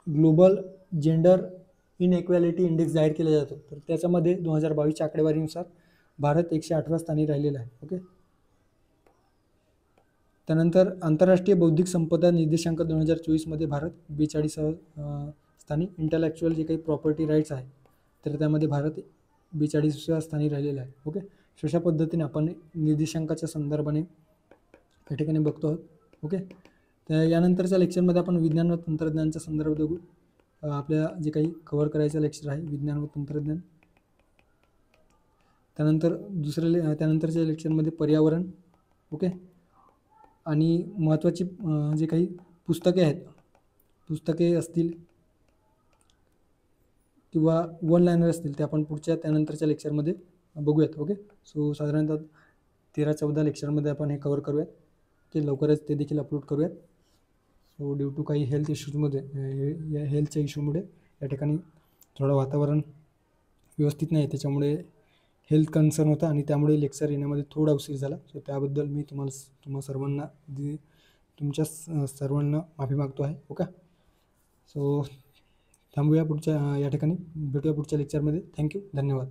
S1: ग्लोबल जेंडर इनइक्वॅलिटी इंडेक्स जाहीर केला जातो, तर त्याच्यामध्ये 2022च्या आकडेवारीनुसार भारत 108व्या स्थानी राहिलेला आहे. ओके. त्यानंतर आंतरराष्ट्रीय बौद्धिक संपदा निर्देशांक 2024मध्ये भारत 42व्या स्थानी. इंटलेक्च्युअल जे काही प्रॉपर्टी राईट्स आहे तर त्यामध्ये भारत 42व्या स्थानी राहिलेला आहे. ओके. अशा पद्धतीने आपण निर्देशांकाच्या संदर्भाने या ठिकाणी बघतो आहोत. ओके. तर यानंतरच्या लेक्चरमध्ये आपण विज्ञान व तंत्रज्ञानचा संदर्भ बघू. आपल्या जे काही कव्हर करायचं लेक्चर आहे विज्ञान व तंत्रज्ञान. त्यानंतर त्यानंतरच्या लेक्चरमध्ये पर्यावरण. ओके. आणि महत्त्वाची जे काही पुस्तके आहेत, पुस्तके असतील किंवा वन लायनर असतील ते आपण त्यानंतरच्या लेक्चरमध्ये बघूयात. ओके. सो साधारणतः 13-14 लेक्चरमध्ये आपण हे कव्हर करूयात. ते लवकरच ते देखील अपलोड करूयात. सो ड्यू टू काही हेल्थ इश्यूजमध्ये या हेल्थच्या इश्यूमुळे या ठिकाणी थोडं वातावरण व्यवस्थित नाही, त्याच्यामुळे हेल्थ कन्सर्न होता आणि त्यामुळे लेक्चर येण्यामध्ये थोडा उशीर झाला. सो त्याबद्दल मी तुम्हा सर्वांना तुमच्या सर्वांना माफी मागतो आहे. ओके. सो थांबूया या ठिकाणी भेटूया पुढच्या लेक्चरमध्ये. थँक्यू. धन्यवाद.